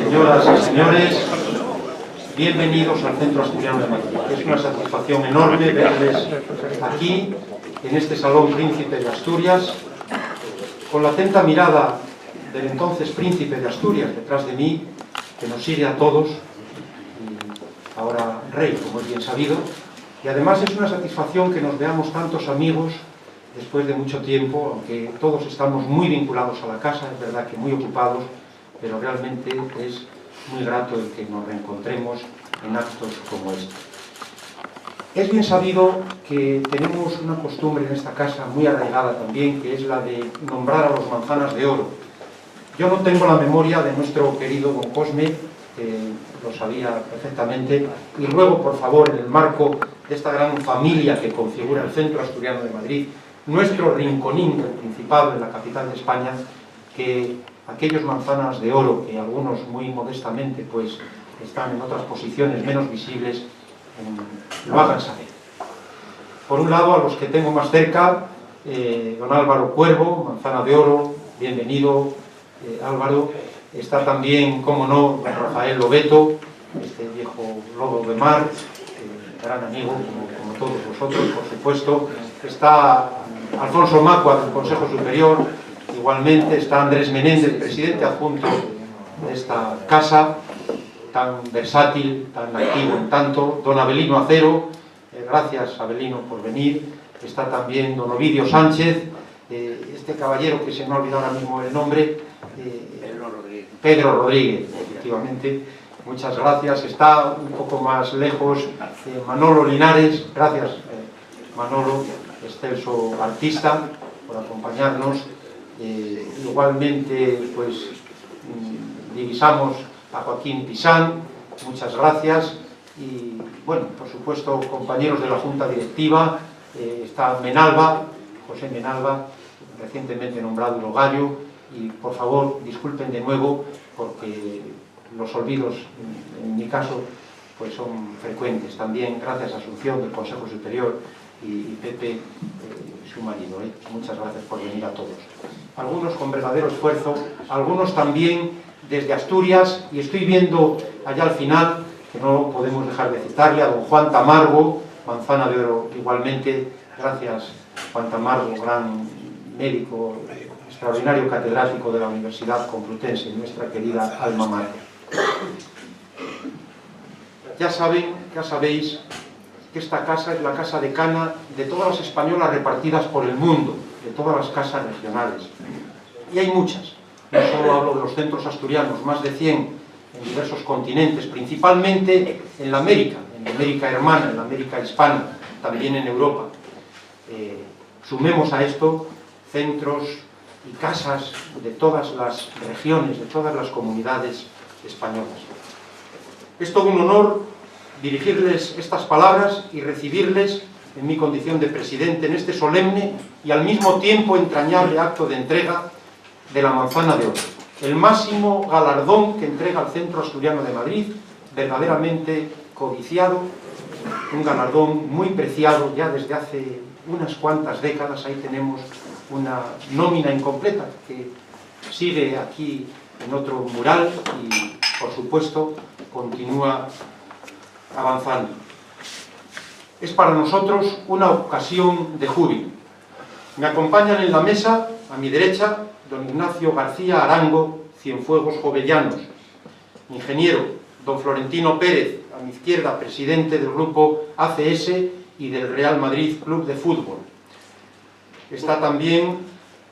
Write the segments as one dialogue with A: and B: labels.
A: Señoras y señores, bienvenidos al Centro Asturiano de Madrid. Es una satisfacción enorme verles aquí, en este Salón Príncipe de Asturias, con la atenta mirada del entonces Príncipe de Asturias detrás de mí, que nos sigue a todos, y ahora rey, como es bien sabido, y además es una satisfacción que nos veamos tantos amigos después de mucho tiempo, aunque todos estamos muy vinculados a la casa, es verdad que muy ocupados, pero realmente es muy grato el que nos reencontremos en actos como este. Es bien sabido que tenemos una costumbre en esta casa muy arraigada también, que es la de nombrar a los manzanas de oro. Yo no tengo la memoria de nuestro querido don Cosme, que lo sabía perfectamente, y ruego, por favor, en el marco de esta gran familia que configura el Centro Asturiano de Madrid, nuestro rinconín del Principado en la capital de España, que aquellos manzanas de oro, que algunos muy modestamente pues están en otras posiciones menos visibles, lo hagan saber. Por un lado, a los que tengo más cerca, don Álvaro Cuervo, manzana de oro, bienvenido Álvaro. Está también, como no, don Rafael Lobeto, este viejo lobo de mar, gran amigo, como todos vosotros, por supuesto. Está Alfonso Macua, del Consejo Superior, igualmente. Está Andrés Menéndez, presidente adjunto de esta casa, tan versátil, tan activo en tanto. Don Abelino Acero, gracias Abelino por venir. Está también don Ovidio Sánchez, este caballero que se me ha olvidado ahora mismo el nombre, Pedro Rodríguez, efectivamente, muchas gracias. Está un poco más lejos Manolo Linares, gracias Manolo, excelso artista, por acompañarnos. Igualmente, pues, divisamos a Joaquín Pisán, muchas gracias. Y, bueno, por supuesto, compañeros de la Junta Directiva, está Menalba, José Menalba, recientemente nombrado Logallo. Y por favor, disculpen de nuevo porque los olvidos, en mi caso, pues son frecuentes. También gracias a Asunción del Consejo Superior y Pepe, su marido. Muchas gracias por venir a todos. Algunos con verdadero esfuerzo, algunos también desde Asturias, y estoy viendo allá al final, que no podemos dejar de citarle, a don Juan Tamargo, manzana de oro igualmente. Gracias Juan Tamargo, gran médico, extraordinario catedrático de la Universidad Complutense, nuestra querida alma mater. Ya sabéis que esta casa es la casa decana de todas las españolas repartidas por el mundo, de todas las casas regionales. Y hay muchas, no solo hablo de los centros asturianos, más de 100 en diversos continentes, principalmente en la América hermana, en la América hispana, también en Europa. Sumemos a esto centros y casas de todas las regiones, de todas las comunidades españolas. Es todo un honor dirigirles estas palabras y recibirles en mi condición de presidente en este solemne y al mismo tiempo entrañable acto de entrega de la manzana de oro, el máximo galardón que entrega el Centro Asturiano de Madrid, verdaderamente codiciado, un galardón muy preciado ya desde hace unas cuantas décadas. Ahí tenemos una nómina incompleta que sigue aquí en otro mural y, por supuesto, continúa avanzando. Es para nosotros una ocasión de júbilo. Me acompañan en la mesa, a mi derecha, don Ignacio García Arango, Cienfuegos Jovellanos, ingeniero, don Florentino Pérez, a mi izquierda, presidente del grupo ACS y del Real Madrid Club de Fútbol. Está también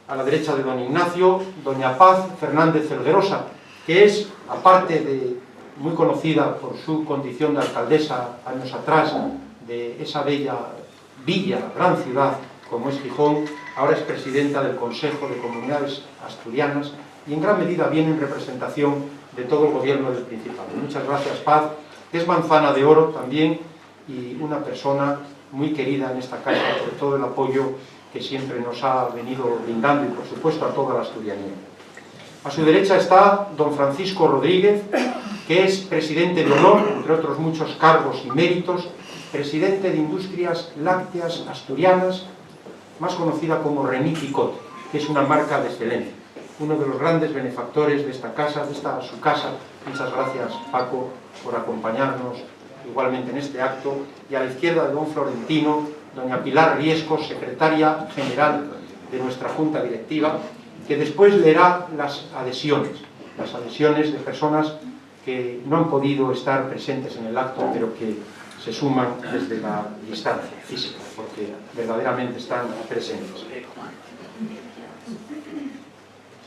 A: a la derecha de don Ignacio, doña Paz Fernández Felguerosa, que es, aparte de muy conocida por su condición de alcaldesa años atrás de esa bella villa, gran ciudad como es Gijón, ahora es presidenta del Consejo de Comunidades Asturianas y en gran medida viene en representación de todo el gobierno del Principado. Muchas gracias, Paz. Es manzana de oro también y una persona muy querida en esta casa por todo el apoyo que siempre nos ha venido brindando y, por supuesto, a toda la asturianía. A su derecha está don Francisco Rodríguez, que es presidente de honor, entre otros muchos cargos y méritos, presidente de Industrias Lácteas Asturianas, más conocida como René Picot, que es una marca de excelencia. uno de los grandes benefactores de esta casa, de esta su casa. Muchas gracias, Paco, por acompañarnos igualmente en este acto. Y a la izquierda de don Florentino, doña Pilar Riesco, secretaria general de nuestra Junta Directiva, que después leerá las adhesiones de personas que no han podido estar presentes en el acto, pero que se suman desde la distancia física, porque verdaderamente están presentes.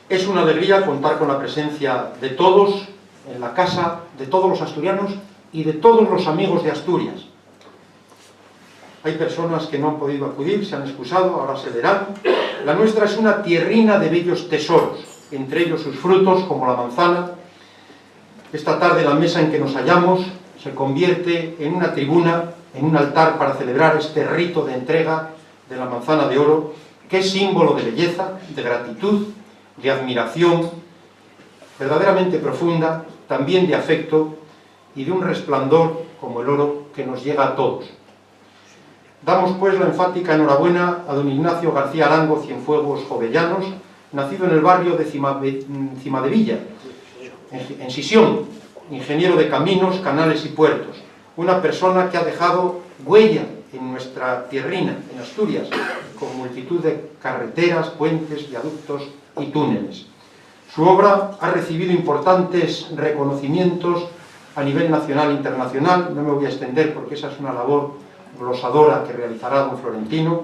A: Es una alegría contar con la presencia de todos en la casa, de todos los asturianos y de todos los amigos de Asturias. Hay personas que no han podido acudir, se han excusado, ahora se verán. La nuestra es una tierrina de bellos tesoros, entre ellos sus frutos, como la manzana. Esta tarde la mesa en que nos hallamos se convierte en una tribuna, en un altar para celebrar este rito de entrega de la manzana de oro, que es símbolo de belleza, de gratitud, de admiración, verdaderamente profunda, también de afecto y de un resplandor como el oro que nos llega a todos. Damos pues la enfática enhorabuena a don Ignacio García Arango Cienfuegos Jovellanos, nacido en el barrio de Cimadevilla, en Sisión, ingeniero de caminos, canales y puertos, una persona que ha dejado huella en nuestra tierrina, en Asturias, con multitud de carreteras, puentes, viaductos y túneles. Su obra ha recibido importantes reconocimientos a nivel nacional e internacional. No me voy a extender porque esa es una labor glosadora que realizará don Florentino,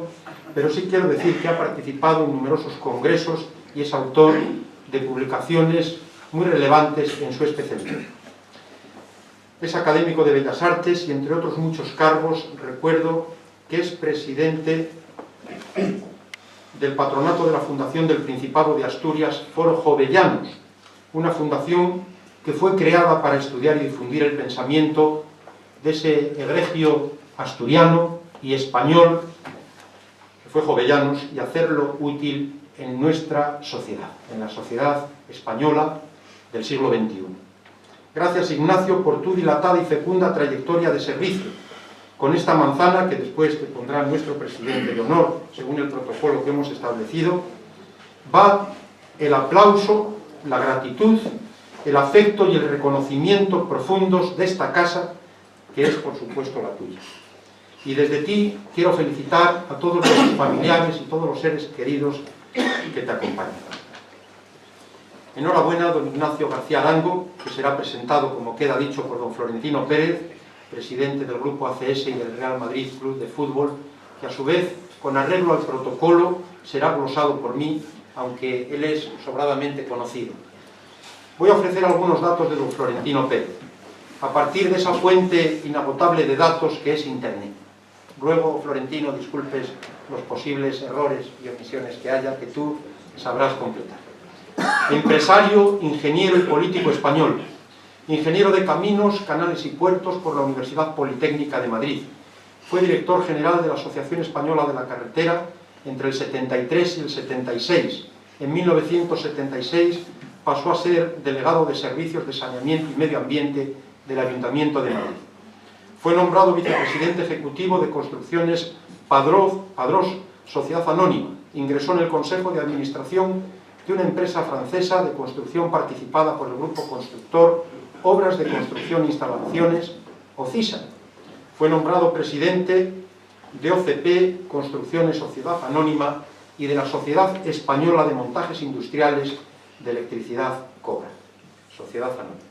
A: pero sí quiero decir que ha participado en numerosos congresos y es autor de publicaciones muy relevantes en su especialidad. Es académico de Bellas Artes y, entre otros muchos cargos, recuerdo que es presidente del patronato de la Fundación del Principado de Asturias, Foro Jovellanos, una fundación que fue creada para estudiar y difundir el pensamiento de ese egregio asturiano y español, que fue Jovellanos, y hacerlo útil en nuestra sociedad, en la sociedad española del siglo XXI. Gracias, Ignacio, por tu dilatada y fecunda trayectoria de servicio. Con esta manzana, que después te pondrá nuestro presidente de honor, según el protocolo que hemos establecido, va el aplauso, la gratitud, el afecto y el reconocimiento profundos de esta casa, que es, por supuesto, la tuya. Y desde ti quiero felicitar a todos los familiares y todos los seres queridos que te acompañan. Enhorabuena, don Ignacio García Arango, que será presentado, como queda dicho, por don Florentino Pérez, presidente del Grupo ACS y del Real Madrid Club de Fútbol, que a su vez, con arreglo al protocolo, será glosado por mí, aunque él es sobradamente conocido. Voy a ofrecer algunos datos de don Florentino Pérez, a partir de esa fuente inagotable de datos que es Internet. Luego, Florentino, disculpes los posibles errores y omisiones que haya, que tú sabrás completar. Empresario, ingeniero y político español, ingeniero de caminos, canales y puertos por la Universidad Politécnica de Madrid. Fue director general de la Asociación Española de la Carretera entre el 73 y el 76. En 1976 pasó a ser delegado de Servicios de Saneamiento y Medio Ambiente del Ayuntamiento de Madrid. Fue nombrado vicepresidente ejecutivo de Construcciones Padrós, Sociedad Anónima. Ingresó en el Consejo de Administración de una empresa francesa de construcción participada por el grupo constructor Obras de Construcción e Instalaciones, OCISA. Fue nombrado presidente de OCP, Construcciones Sociedad Anónima, y de la Sociedad Española de Montajes Industriales de Electricidad Cobra, Sociedad Anónima.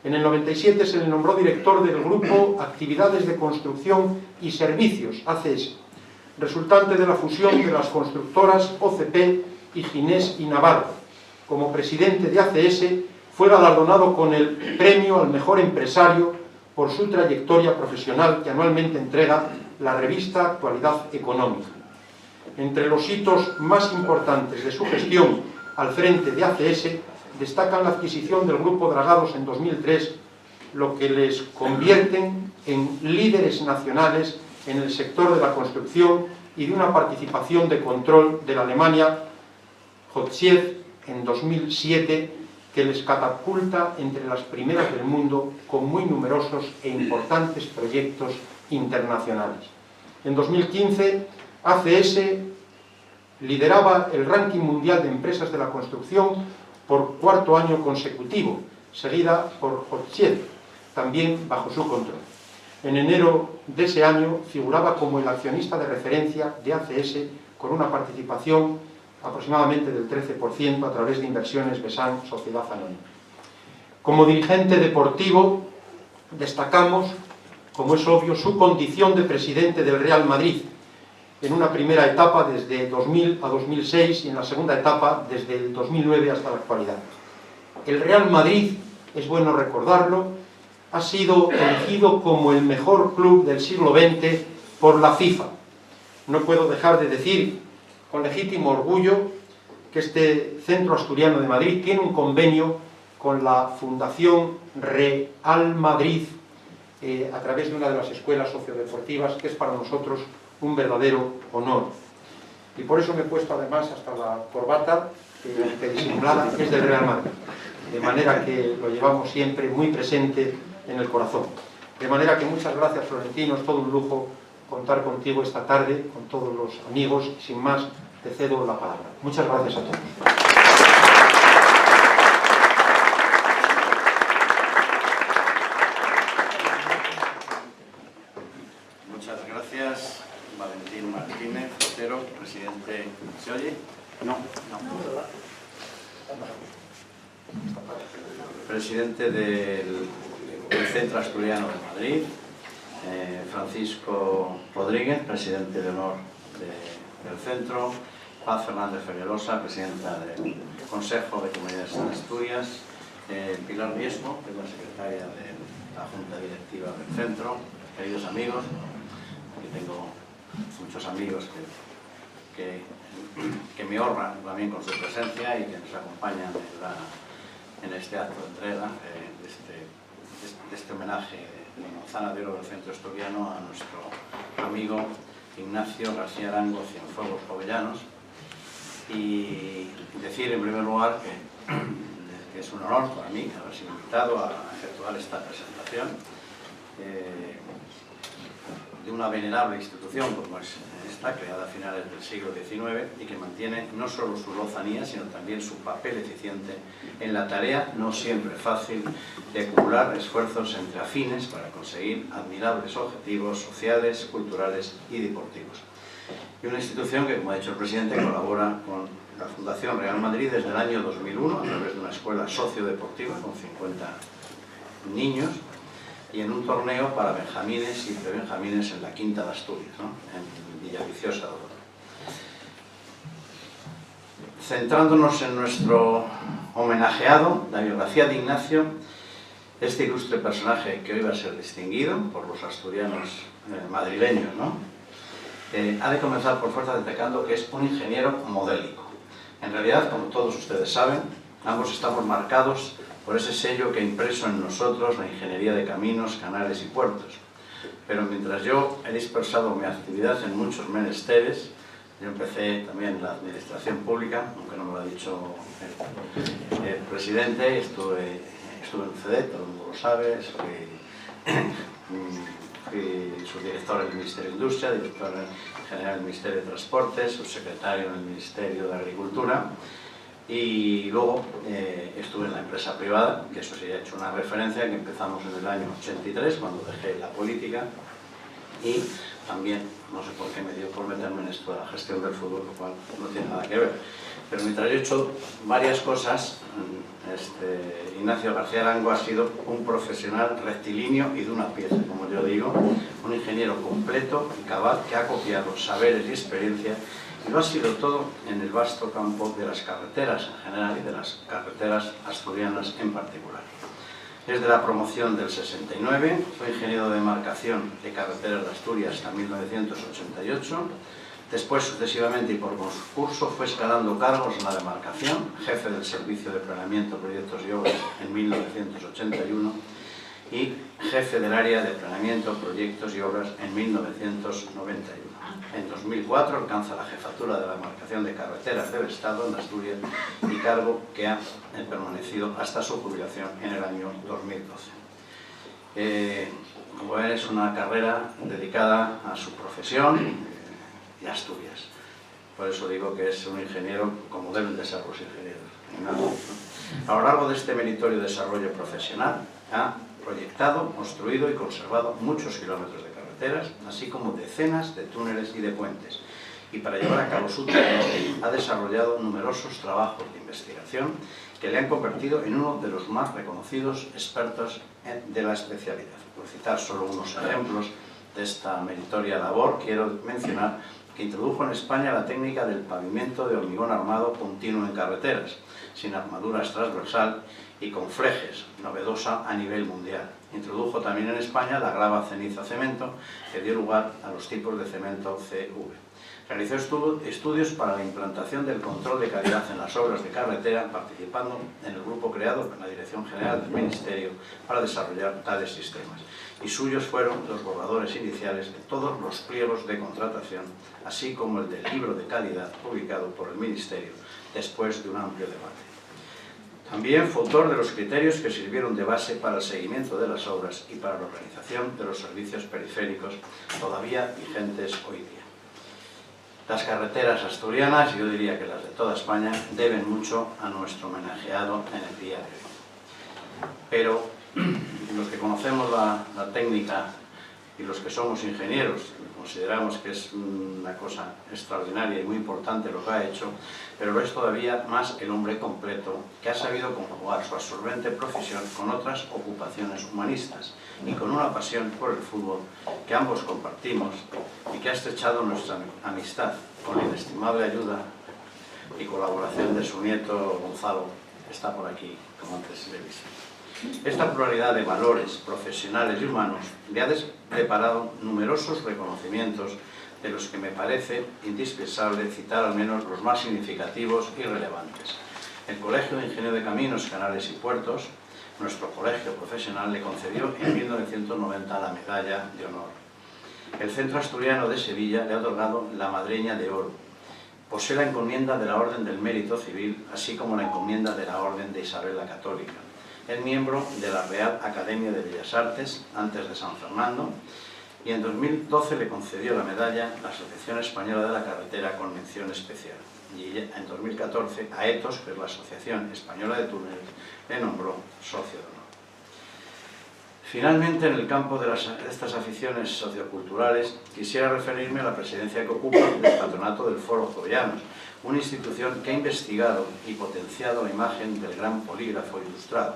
A: En el 97 se le nombró director del grupo Actividades de Construcción y Servicios, ACS, resultante de la fusión de las constructoras OCP y Ginés y Navarro. Como presidente de ACS fue galardonado con el premio al mejor empresario por su trayectoria profesional que anualmente entrega la revista Actualidad Económica. Entre los hitos más importantes de su gestión al frente de ACS destacan la adquisición del Grupo Dragados en 2003, lo que les convierten en líderes nacionales en el sector de la construcción y de una participación de control de la Alemania Hochtief en 2007, que les catapulta entre las primeras del mundo con muy numerosos e importantes proyectos internacionales. En 2015, ACS Lideraba el ranking mundial de empresas de la construcción por cuarto año consecutivo, seguida por Hochschild, también bajo su control. En enero de ese año figuraba como el accionista de referencia de ACS con una participación aproximadamente del 13% a través de Inversiones Besán, Sociedad Anónima. Como dirigente deportivo destacamos, como es obvio, su condición de presidente del Real Madrid, en una primera etapa desde 2000 a 2006 y en la segunda etapa desde el 2009 hasta la actualidad. El Real Madrid, es bueno recordarlo, ha sido elegido como el mejor club del siglo XX por la FIFA. No puedo dejar de decir, con legítimo orgullo, que este Centro Asturiano de Madrid tiene un convenio con la Fundación Real Madrid a través de una de las escuelas sociodeportivas, que es para nosotros un verdadero honor. Y por eso me he puesto además hasta la corbata, que disimulada es del Real Madrid. De manera que lo llevamos siempre muy presente en el corazón. De manera que muchas gracias, Florentino, es todo un lujo contar contigo esta tarde, con todos los amigos. Sin más, te cedo la palabra. Muchas gracias a todos.
B: Muchas gracias, Valentín Martínez, Otero, presidente. ¿Se oye? No. Presidente del Centro Asturiano de Madrid, Francisco Rodríguez, presidente de honor del centro, Paz Fernández Feguerosa, presidenta del Consejo de Comunidades de Asturias, Pilar Riesco, que es la secretaria de la Junta Directiva del centro, queridos amigos, aquí tengo muchos amigos que me honran también con su presencia y que nos acompañan en este acto de entrega de este homenaje de la manzana de oro del Centro Asturiano a nuestro amigo Ignacio García Arango Cienfuegos Jovellanos. Y decir en primer lugar que es un honor para mí haber sido invitado a efectuar esta presentación de una venerable institución como es esta, creada a finales del siglo XIX y que mantiene no solo su lozanía, sino también su papel eficiente en la tarea, no siempre fácil, de acumular esfuerzos entre afines para conseguir admirables objetivos sociales, culturales y deportivos. Y una institución que, como ha dicho el presidente, colabora con la Fundación Real Madrid desde el año 2001 a través de una escuela sociodeportiva con 50 niños y en un torneo para benjamines y prebenjamines en la Quinta de Asturias, ¿no? En Villaviciosa de Oro. Centrándonos en nuestro homenajeado, la biografía de Ignacio, este ilustre personaje que hoy va a ser distinguido por los asturianos madrileños, ¿no? Ha de comenzar por fuerza destacando que es un ingeniero modélico. En realidad, como todos ustedes saben, ambos estamos marcados por ese sello que ha impreso en nosotros la ingeniería de caminos, canales y puertos. Pero mientras yo he dispersado mi actividad en muchos menesteres, yo empecé también en la administración pública, aunque no me lo ha dicho el presidente, estuve en CEDET, todo el mundo lo sabe, fui subdirector del Ministerio de Industria, director general del Ministerio de Transportes, subsecretario en el Ministerio de Agricultura y luego estuve en la empresa privada, que eso sí ha hecho una referencia, que empezamos en el año 83, cuando dejé la política y también, no sé por qué me dio por meterme en esto de la gestión del fútbol, lo cual no tiene nada que ver. Pero mientras yo he hecho varias cosas, Ignacio García Arango ha sido un profesional rectilíneo y de una pieza, como yo digo, un ingeniero completo y cabal que ha copiado saberes y experiencia y lo ha sido todo en el vasto campo de las carreteras en general y de las carreteras asturianas en particular. Desde la promoción del 69, fue ingeniero de demarcación de carreteras de Asturias hasta 1988. Después, sucesivamente y por concurso, fue escalando cargos en la demarcación, jefe del Servicio de Planeamiento, Proyectos y Obras en 1981 y jefe del área de Planeamiento, Proyectos y Obras en 1991. En 2004 alcanza la jefatura de la demarcación de carreteras del Estado en Asturias y cargo que ha permanecido hasta su jubilación en el año 2012. Como ven, es una carrera dedicada a su profesión y a Asturias. Por eso digo que es un ingeniero como deben de ser los ingenieros. A lo largo de este meritorio desarrollo profesional ha proyectado, construido y conservado muchos kilómetros de carreteras, así como decenas de túneles y de puentes. Y para llevar a cabo su tarea ha desarrollado numerosos trabajos de investigación que le han convertido en uno de los más reconocidos expertos de la especialidad. Por citar solo unos ejemplos de esta meritoria labor, quiero mencionar que introdujo en España la técnica del pavimento de hormigón armado continuo en carreteras, sin armaduras transversal y con flejes, novedosa a nivel mundial. Introdujo también en España la grava ceniza-cemento, que dio lugar a los tipos de cemento CV. Realizó estudios para la implantación del control de calidad en las obras de carretera, participando en el grupo creado por la Dirección General del Ministerio para desarrollar tales sistemas. Y suyos fueron los borradores iniciales de todos los pliegos de contratación, así como el del libro de calidad publicado por el Ministerio, después de un amplio debate. También fue autor de los criterios que sirvieron de base para el seguimiento de las obras y para la organización de los servicios periféricos todavía vigentes hoy día. Las carreteras asturianas, yo diría que las de toda España, deben mucho a nuestro homenajeado en el día de hoy. Pero los que conocemos la técnica y los que somos ingenieros, consideramos que es una cosa extraordinaria y muy importante lo que ha hecho, pero lo es todavía más el hombre completo que ha sabido conjugar su absorbente profesión con otras ocupaciones humanistas y con una pasión por el fútbol que ambos compartimos y que ha estrechado nuestra amistad con la inestimable ayuda y colaboración de su nieto Gonzalo, que está por aquí, como antes le he visto. Esta pluralidad de valores profesionales y humanos le ha preparado numerosos reconocimientos, de los que me parece indispensable citar al menos los más significativos y relevantes. El Colegio de Ingenieros de Caminos, Canales y Puertos, nuestro colegio profesional, le concedió en 1990 la Medalla de Honor. El Centro Asturiano de Sevilla le ha otorgado la Madreña de Oro. Posee la encomienda de la Orden del Mérito Civil, así como la encomienda de la Orden de Isabel la Católica. Es miembro de la Real Academia de Bellas Artes, antes de San Fernando, y en 2012 le concedió la medalla la Asociación Española de la Carretera con mención especial. Y en 2014 a ETOS, que es la Asociación Española de Túneles, le nombró socio de honor. Finalmente, en el campo de estas aficiones socioculturales, quisiera referirme a la presidencia que ocupa del Patronato del Foro Jovellanos, una institución que ha investigado y potenciado la imagen del gran polígrafo ilustrado,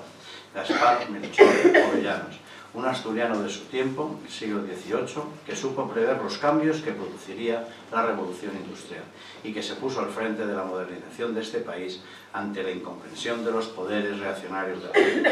B: Gaspar Melchor Jovellanos, un asturiano de su tiempo, el siglo XVIII, que supo prever los cambios que produciría la revolución industrial y que se puso al frente de la modernización de este país ante la incomprensión de los poderes reaccionarios de la época.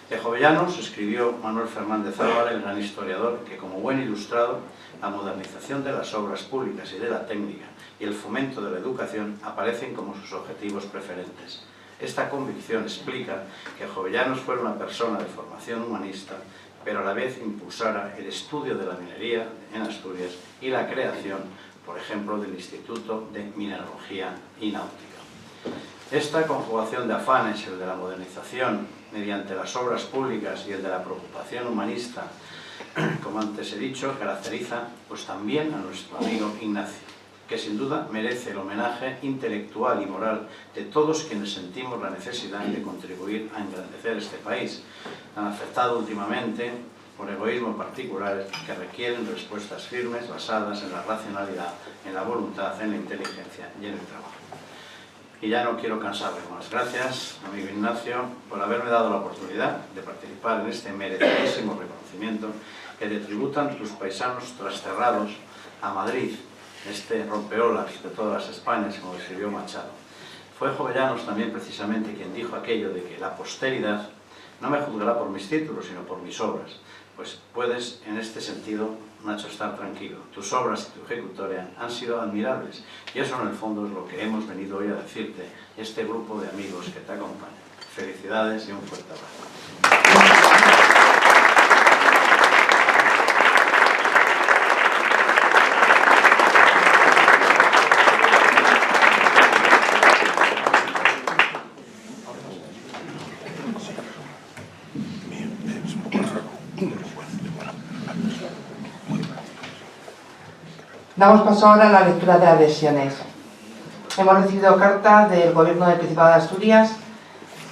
B: De Jovellanos escribió Manuel Fernández Álvarez, el gran historiador, que como buen ilustrado, la modernización de las obras públicas y de la técnica y el fomento de la educación aparecen como sus objetivos preferentes. Esta convicción explica que Jovellanos fuera una persona de formación humanista, pero a la vez impulsara el estudio de la minería en Asturias y la creación, por ejemplo, del Instituto de Mineralogía y Náutica. Esta conjugación de afanes, el de la modernización mediante las obras públicas y el de la preocupación humanista, como antes he dicho, caracteriza pues también a nuestro amigo Ignacio, que sin duda merece el homenaje intelectual y moral de todos quienes sentimos la necesidad de contribuir a engrandecer este país, tan afectado últimamente por egoísmos particulares que requieren respuestas firmes basadas en la racionalidad, en la voluntad, en la inteligencia y en el trabajo. Y ya no quiero cansarle más. Gracias, amigo Ignacio, por haberme dado la oportunidad de participar en este merecidísimo reconocimiento que le tributan tus paisanos trasterrados a Madrid, este rompeolas de todas las Españas, como escribió Machado. Fue Jovellanos también precisamente quien dijo aquello de que la posteridad no me juzgará por mis títulos, sino por mis obras. Pues puedes, en este sentido, Nacho, estar tranquilo. Tus obras y tu ejecutoria han sido admirables, y eso en el fondo es lo que hemos venido hoy a decirte, este grupo de amigos que te acompaña. Felicidades y un fuerte abrazo.
C: Damos paso ahora a la lectura de adhesiones. Hemos recibido carta del Gobierno del Principado de Asturias,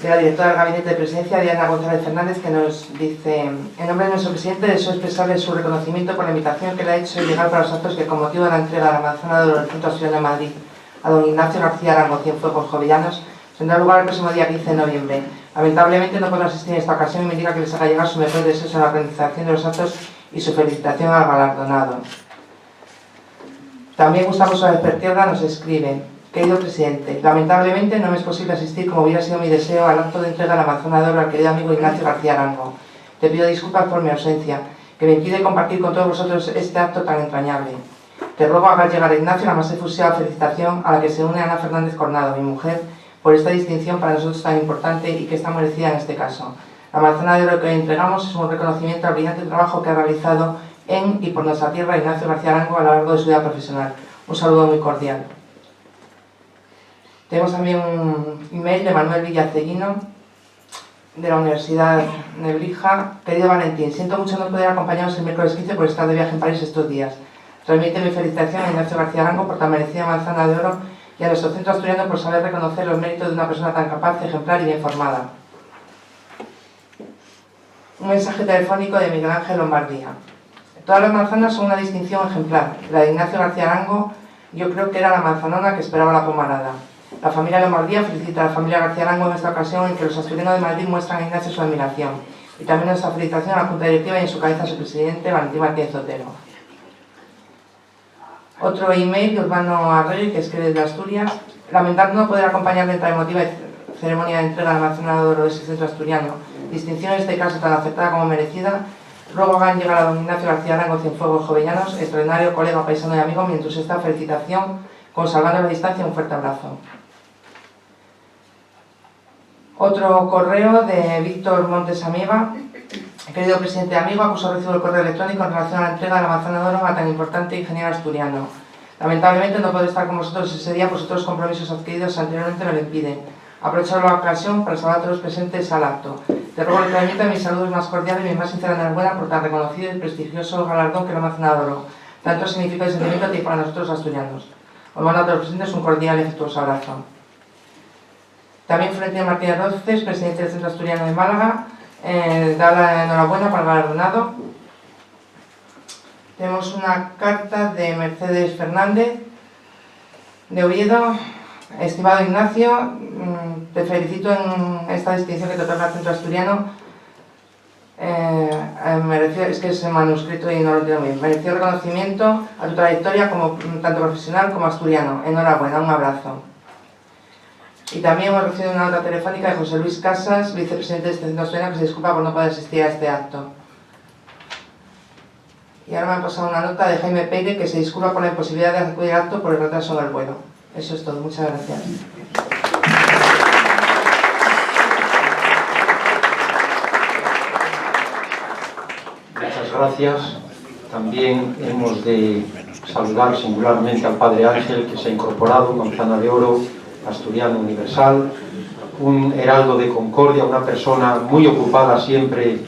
C: de la directora del Gabinete de Presidencia, Diana González Fernández, que nos dice: en nombre de nuestro presidente deseo expresarle su reconocimiento por la invitación que le ha hecho llegar para los actos que, con motivo de la entrega de la manzana de oro del Centro Asturiano de Madrid a don Ignacio García Arango, Cienfuegos Jovellanos, tendrá lugar el próximo día 15 de noviembre. Lamentablemente no podrá asistir en esta ocasión y me indica que les haga llegar su mejor deseo en la organización de los actos y su felicitación al galardonado. También Gustavo Suárez Pertierra nos escribe: querido presidente, lamentablemente no me es posible asistir, como hubiera sido mi deseo, al acto de entrega de la manzana de oro al querido amigo Ignacio García Arango. Te pido disculpas por mi ausencia, que me impide compartir con todos vosotros este acto tan entrañable. Te ruego hagas llegar a Ignacio la más efusiva felicitación a la que se une Ana Fernández Cornado, mi mujer, por esta distinción para nosotros tan importante y que está merecida en este caso. La manzana de oro que hoy entregamos es un reconocimiento al brillante trabajo que ha realizado en y por nuestra tierra Ignacio García Arango a lo largo de su vida profesional. Un saludo muy cordial. Tenemos también un email de Manuel Villaceguino, de la Universidad Nebrija. Querido Valentín, siento mucho no poder acompañaros el miércoles 15 por estar de viaje en París estos días. Transmite mi felicitación a Ignacio García Arango por tan merecida manzana de oro y a nuestro centro asturiano por saber reconocer los méritos de una persona tan capaz, ejemplar y bien formada. Un mensaje telefónico de Miguel Ángel Lombardía. Todas las manzanas son una distinción ejemplar. La de Ignacio García Arango yo creo que era la manzanona que esperaba la pomarada. La familia Lombardía felicita a la familia García Arango en esta ocasión en que los asturianos de Madrid muestran a Ignacio su admiración. Y también nuestra felicitación a la Junta Directiva y en su cabeza a su presidente, Valentín Martínez Otero. Otro email de Urbano Arregui, que escribe desde Asturias: lamentando no poder acompañarle en tan emotiva ceremonia de entrega de la manzana de oro de ese centro asturiano, distinción en este caso tan aceptada como merecida, ruego hagan llegar a don Ignacio García Arango, Cienfuegos Jovellanos, extraordinario colega, paisano y amigo, mi entusiasta felicitación, conservando la distancia, un fuerte abrazo. Otro correo de Víctor Montes Amiga: querido presidente amigo, acuso recibo el correo electrónico en relación a la entrega de la manzana de oro a tan importante ingeniero asturiano. Lamentablemente no puedo estar con vosotros ese día, pues otros compromisos adquiridos anteriormente me lo impiden. Aprovecho la ocasión para saludar a todos los presentes al acto. Te ruego el tratamiento de mis saludos más cordiales y mi más sincera enhorabuena por tan reconocido y prestigioso galardón que la manzana de oro. Tanto significa y sentimiento tiene para nosotros asturianos. Os mando a todos los presentes un cordial y afectuoso abrazo. También Florentina Martínez Roces, presidente del Centro Asturiano de Málaga, da la enhorabuena para el galardonado. Tenemos una carta de Mercedes Fernández, de Oviedo: estimado Ignacio, te felicito en esta distinción que te otorga el Centro Asturiano. Es que es en manuscrito y no lo entiendo bien. Mereció reconocimiento a tu trayectoria como tanto profesional como asturiano. Enhorabuena, un abrazo. Y también hemos recibido una nota telefónica de José Luis Casas, vicepresidente de este Centro Asturiano, que se disculpa por no poder asistir a este acto. Y ahora me han pasado una nota de Jaime Peire, que se disculpa por la imposibilidad de acudir al acto por el retraso del vuelo. Eso es todo. Muchas gracias.
A: Muchas gracias. También hemos de saludar singularmente al Padre Ángel, que se ha incorporado, manzana de oro, asturiano universal, un heraldo de concordia, una persona muy ocupada siempre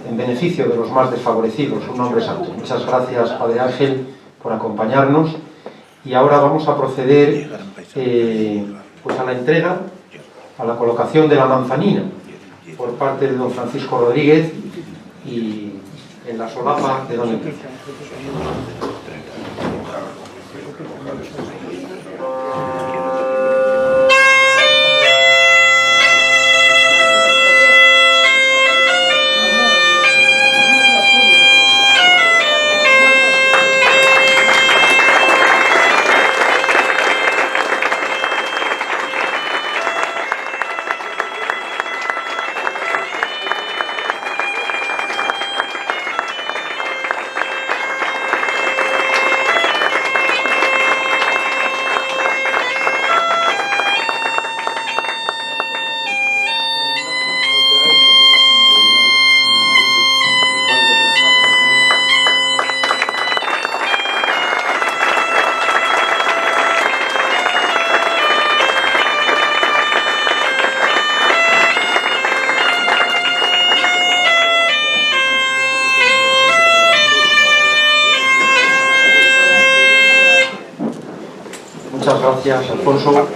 A: en beneficio de los más desfavorecidos, un hombre santo. Muchas gracias, Padre Ángel, por acompañarnos. Y ahora vamos a proceder pues a la entrega, a la colocación de la manzanina por parte de don Francisco Rodríguez y en la solapa de don Enrique. Muchas gracias, Alfonso.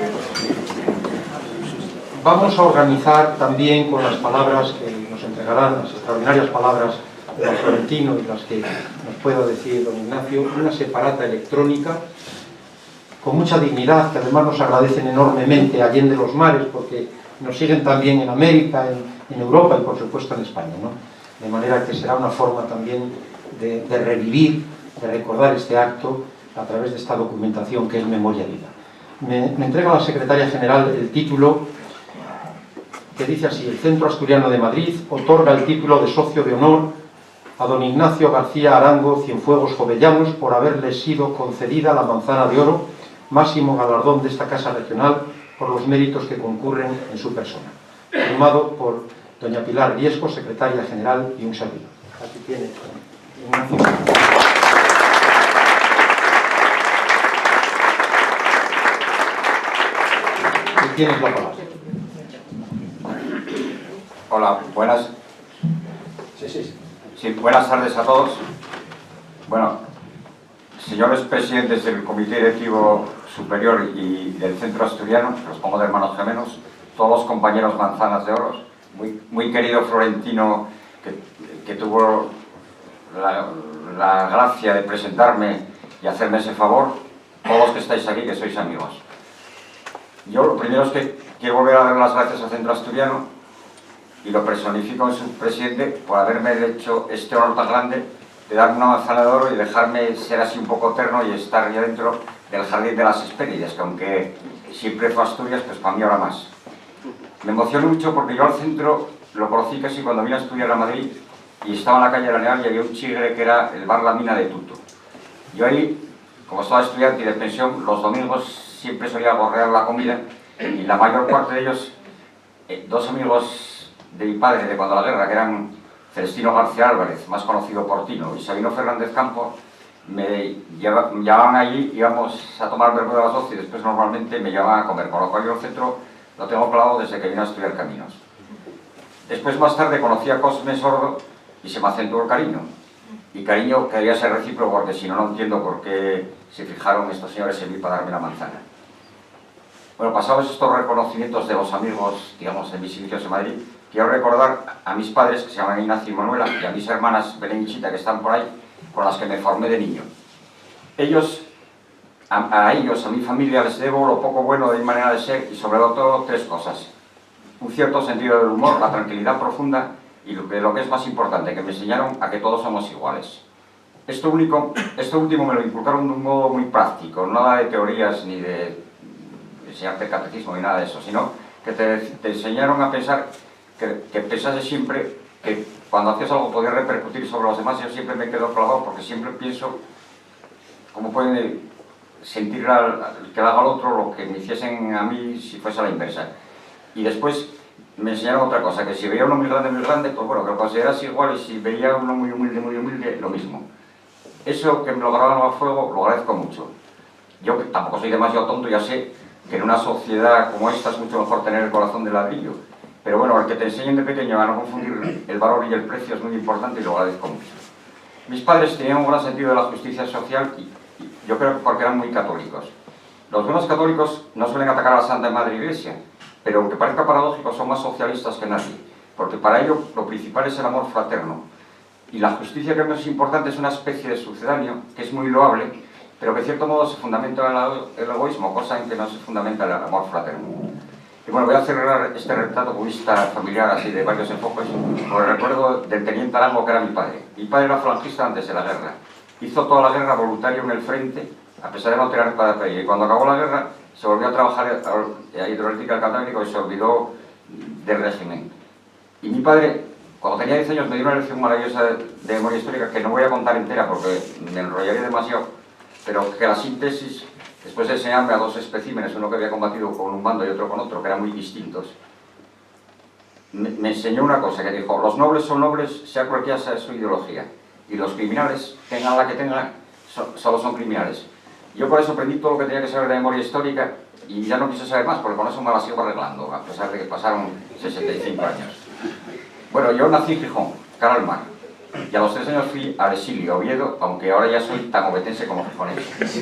A: Vamos a organizar también con las palabras que nos entregarán, las extraordinarias palabras de don Florentino y las que nos pueda decir don Ignacio, una separata electrónica con mucha dignidad, que además nos agradecen enormemente allende los mares, porque nos siguen también en América, en Europa y por supuesto en España, ¿no? De manera que será una forma también de revivir, de recordar este acto a través de esta documentación que es Memoria Viva. Me entrega la secretaria general el título que dice así: el Centro Asturiano de Madrid otorga el título de socio de honor a don Ignacio García Arango Cienfuegos Jovellanos por haberle sido concedida la Manzana de Oro, máximo galardón de esta Casa Regional por los méritos que concurren en su persona. Firmado por doña Pilar Riesco, secretaria general, y un servidor. Aquí tiene Ignacio. Y tienes la palabra.
D: Hola, buenas. Sí, buenas tardes a todos. Bueno, señores presidentes del Comité Directivo Superior y del Centro Asturiano, los pongo de hermanos gemelos, todos los compañeros Manzanas de Oro, muy querido Florentino, que tuvo la gracia de presentarme y hacerme ese favor, todos los que estáis aquí, que sois amigos. Yo lo primero es que quiero volver a dar las gracias al Centro Asturiano, y lo personifico en su presidente por haberme hecho este honor tan grande de darme una manzana de oro y dejarme ser así un poco eterno y estar ya dentro del Jardín de las Hespérides, que aunque siempre fue Asturias, pues para mí ahora más. Me emociono mucho porque yo al centro lo conocí casi cuando vine a estudiar a Madrid y estaba en la calle Arenal y había un chigre que era el bar La Mina de Tuto. Yo ahí, como estaba estudiante y de pensión, los domingos siempre solía gorrear la comida y la mayor parte de ellos, dos amigos de mi padre de cuando la guerra, que eran Celestino García Álvarez, más conocido por Tino, y Sabino Fernández Campos, me llevaban allí, íbamos a tomar vermú de las 12 y después normalmente me llevaban a comer, con lo cual yo el centro lo tengo claro desde que vine a estudiar caminos. Después, más tarde, conocí a Cosme Sordo y se me acentuó el cariño. Y cariño que debía ser recíproco, porque si no, no entiendo por qué se fijaron estos señores en mí para darme la manzana. Bueno, pasados estos reconocimientos de los amigos, digamos, de mis inicios en Madrid, quiero recordar a mis padres, que se llaman Ignacio y Manuela, y a mis hermanas Belén y Chita, que están por ahí, con las que me formé de niño. A ellos, a mi familia, les debo lo poco bueno de mi manera de ser y sobre todo tres cosas. Un cierto sentido del humor, la tranquilidad profunda y lo que es más importante, que me enseñaron a que todos somos iguales. Esto último me lo inculcaron de un modo muy práctico, nada de teorías ni de enseñarte catecismo ni nada de eso, sino que te enseñaron a pensar que pensase siempre que cuando hacías algo podía repercutir sobre los demás. Yo siempre me quedo clavado porque siempre pienso cómo puede sentir que le haga al otro lo que me hiciesen a mí si fuese a la inversa. Y después me enseñaron otra cosa, que si veía uno muy grande, pues bueno, que lo consideras igual, y si veía uno muy humilde, lo mismo. Eso que me lo grabaron a fuego, lo agradezco mucho. Yo, que tampoco soy demasiado tonto, ya sé que en una sociedad como esta es mucho mejor tener el corazón de ladrillo. Pero bueno, el que te enseñen de pequeño a no confundir el valor y el precio es muy importante y lo agradezco mucho. Mis padres tenían un gran sentido de la justicia social y yo creo que porque eran muy católicos. Los buenos católicos no suelen atacar a la Santa Madre Iglesia, pero aunque parezca paradójico, son más socialistas que nadie, porque para ello lo principal es el amor fraterno. Y la justicia, que es más importante, es una especie de sucedáneo que es muy loable, pero que de cierto modo se fundamenta en el egoísmo, cosa en que no se fundamenta en el amor fraterno. Y bueno, voy a cerrar este retrato cubista familiar así de varios enfoques por el recuerdo del teniente Arango, que era mi padre. Mi padre era falangista antes de la guerra. Hizo toda la guerra voluntario en el frente, a pesar de no tener espada de pelea. Y cuando acabó la guerra, se volvió a trabajar a Hidroeléctrica del Cantábrico y se olvidó del régimen. Y mi padre, cuando tenía 10 años, me dio una lección maravillosa de memoria histórica que no voy a contar entera porque me enrollaría demasiado, pero que la síntesis, después de enseñarme a dos especímenes, uno que había combatido con un bando y otro con otro, que eran muy distintos, me enseñó una cosa, que dijo: los nobles son nobles, sea cualquiera sea su ideología, y los criminales, tengan la que tengan, solo son criminales. Yo por eso aprendí todo lo que tenía que saber de memoria histórica y ya no quise saber más, porque con eso me la sigo arreglando, a pesar de que pasaron 65 años. Bueno, yo nací en Gijón, cara al mar, y y a los 3 años fui al exilio a Oviedo, aunque ahora ya soy tan obetense como gijonés.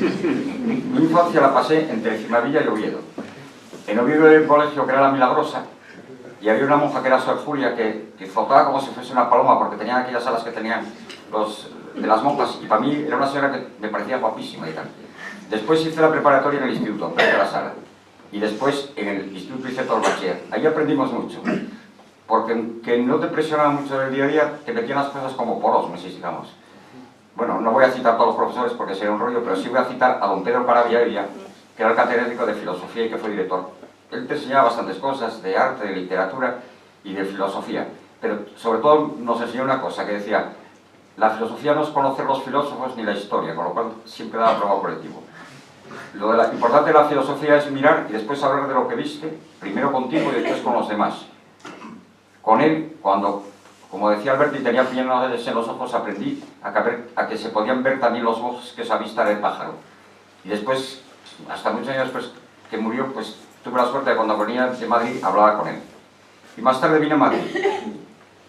D: Mi infancia la pasé entre Cimavilla y Oviedo. En Oviedo había un colegio que era La Milagrosa, y había una monja que era Sor Julia que flotaba como si fuese una paloma, porque tenían aquellas alas que tenían los de las monjas, y para mí era una señora que me parecía guapísima y tal. Después hice la preparatoria en el instituto, en de la Sala, y después en el instituto hice todo el bachiller. Ahí aprendimos mucho, porque que no te presionaba mucho en el día a día, te metían las cosas como por osmosis, digamos. Bueno, no voy a citar a todos los profesores porque sería un rollo, pero sí voy a citar a don Pedro Paravia, que era el catedrático de filosofía y que fue director. Él te enseñaba bastantes cosas de arte, de literatura y de filosofía, pero sobre todo nos enseñó una cosa que decía: la filosofía no es conocer los filósofos ni la historia, con lo cual siempre daba prueba colectivo. Lo importante de la filosofía es mirar y después hablar de lo que viste, primero contigo y después con los demás. Con él, cuando, como decía Alberti, tenía piedras en los ojos, aprendí a que se podían ver también los bosques a vista del pájaro. Y después, hasta muchos años después que murió, pues tuve la suerte de cuando venía de Madrid hablaba con él. Y más tarde vine a Madrid.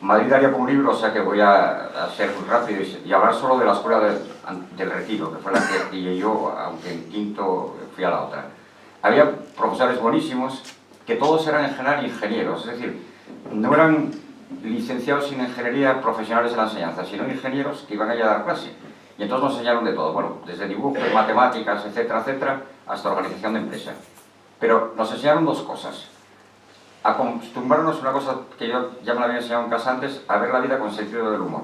D: Madrid daría por un libro, o sea que voy a ser muy rápido y hablar solo de la escuela del Retiro, que fue la que pillé yo, aunque en quinto fui a la otra. Había profesores buenísimos, que todos eran en general ingenieros, es decir, no eran licenciados en ingeniería profesionales de la enseñanza, sino ingenieros que iban allá a dar clase. Y entonces nos enseñaron de todo, bueno, desde dibujo, matemáticas, etcétera, etcétera, hasta organización de empresa. Pero nos enseñaron dos cosas: acostumbrarnos a una cosa que yo ya me la había enseñado en casa antes, a ver la vida con sentido del humor.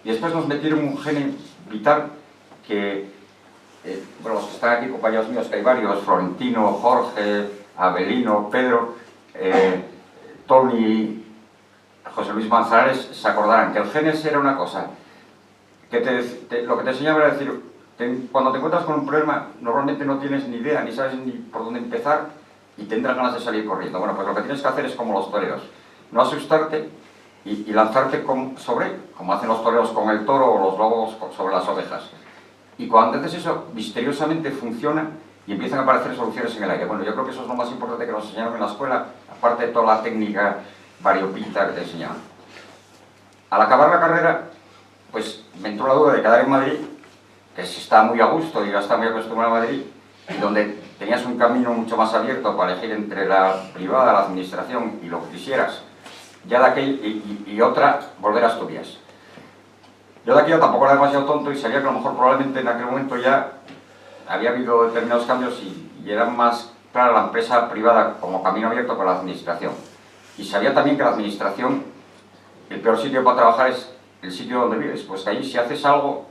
D: Y después nos metieron un genio vital que, bueno, los que están aquí, compañeros míos, que hay varios, Florentino, Jorge, Abelino, Pedro, Tony, José Luis Manzanares, se acordarán que el Genes era una cosa, que lo que te enseñaba era decir, cuando te encuentras con un problema, normalmente no tienes ni idea, ni sabes ni por dónde empezar, y tendrás ganas de salir corriendo. Bueno, pues lo que tienes que hacer es como los toreros, no asustarte y lanzarte sobre él, como hacen los toreros con el toro o los lobos sobre las ovejas. Y cuando haces eso, misteriosamente funciona y empiezan a aparecer soluciones en el aire. Bueno, yo creo que eso es lo más importante que nos enseñaron en la escuela, aparte de toda la técnica variopinta que te enseñaban. Al acabar la carrera, pues me entró la duda de quedar en Madrid, que se está muy a gusto y ya está muy acostumbrado a Madrid, y donde tenías un camino mucho más abierto para elegir entre la privada, la administración y lo que quisieras, ya de aquel y otra, volver a Asturias. Yo de aquí tampoco era demasiado tonto y sabía que a lo mejor probablemente en aquel momento ya había habido determinados cambios y era más clara la empresa privada como camino abierto con la administración. Y sabía también que la administración, el peor sitio para trabajar es el sitio donde vives, pues que allí si haces algo,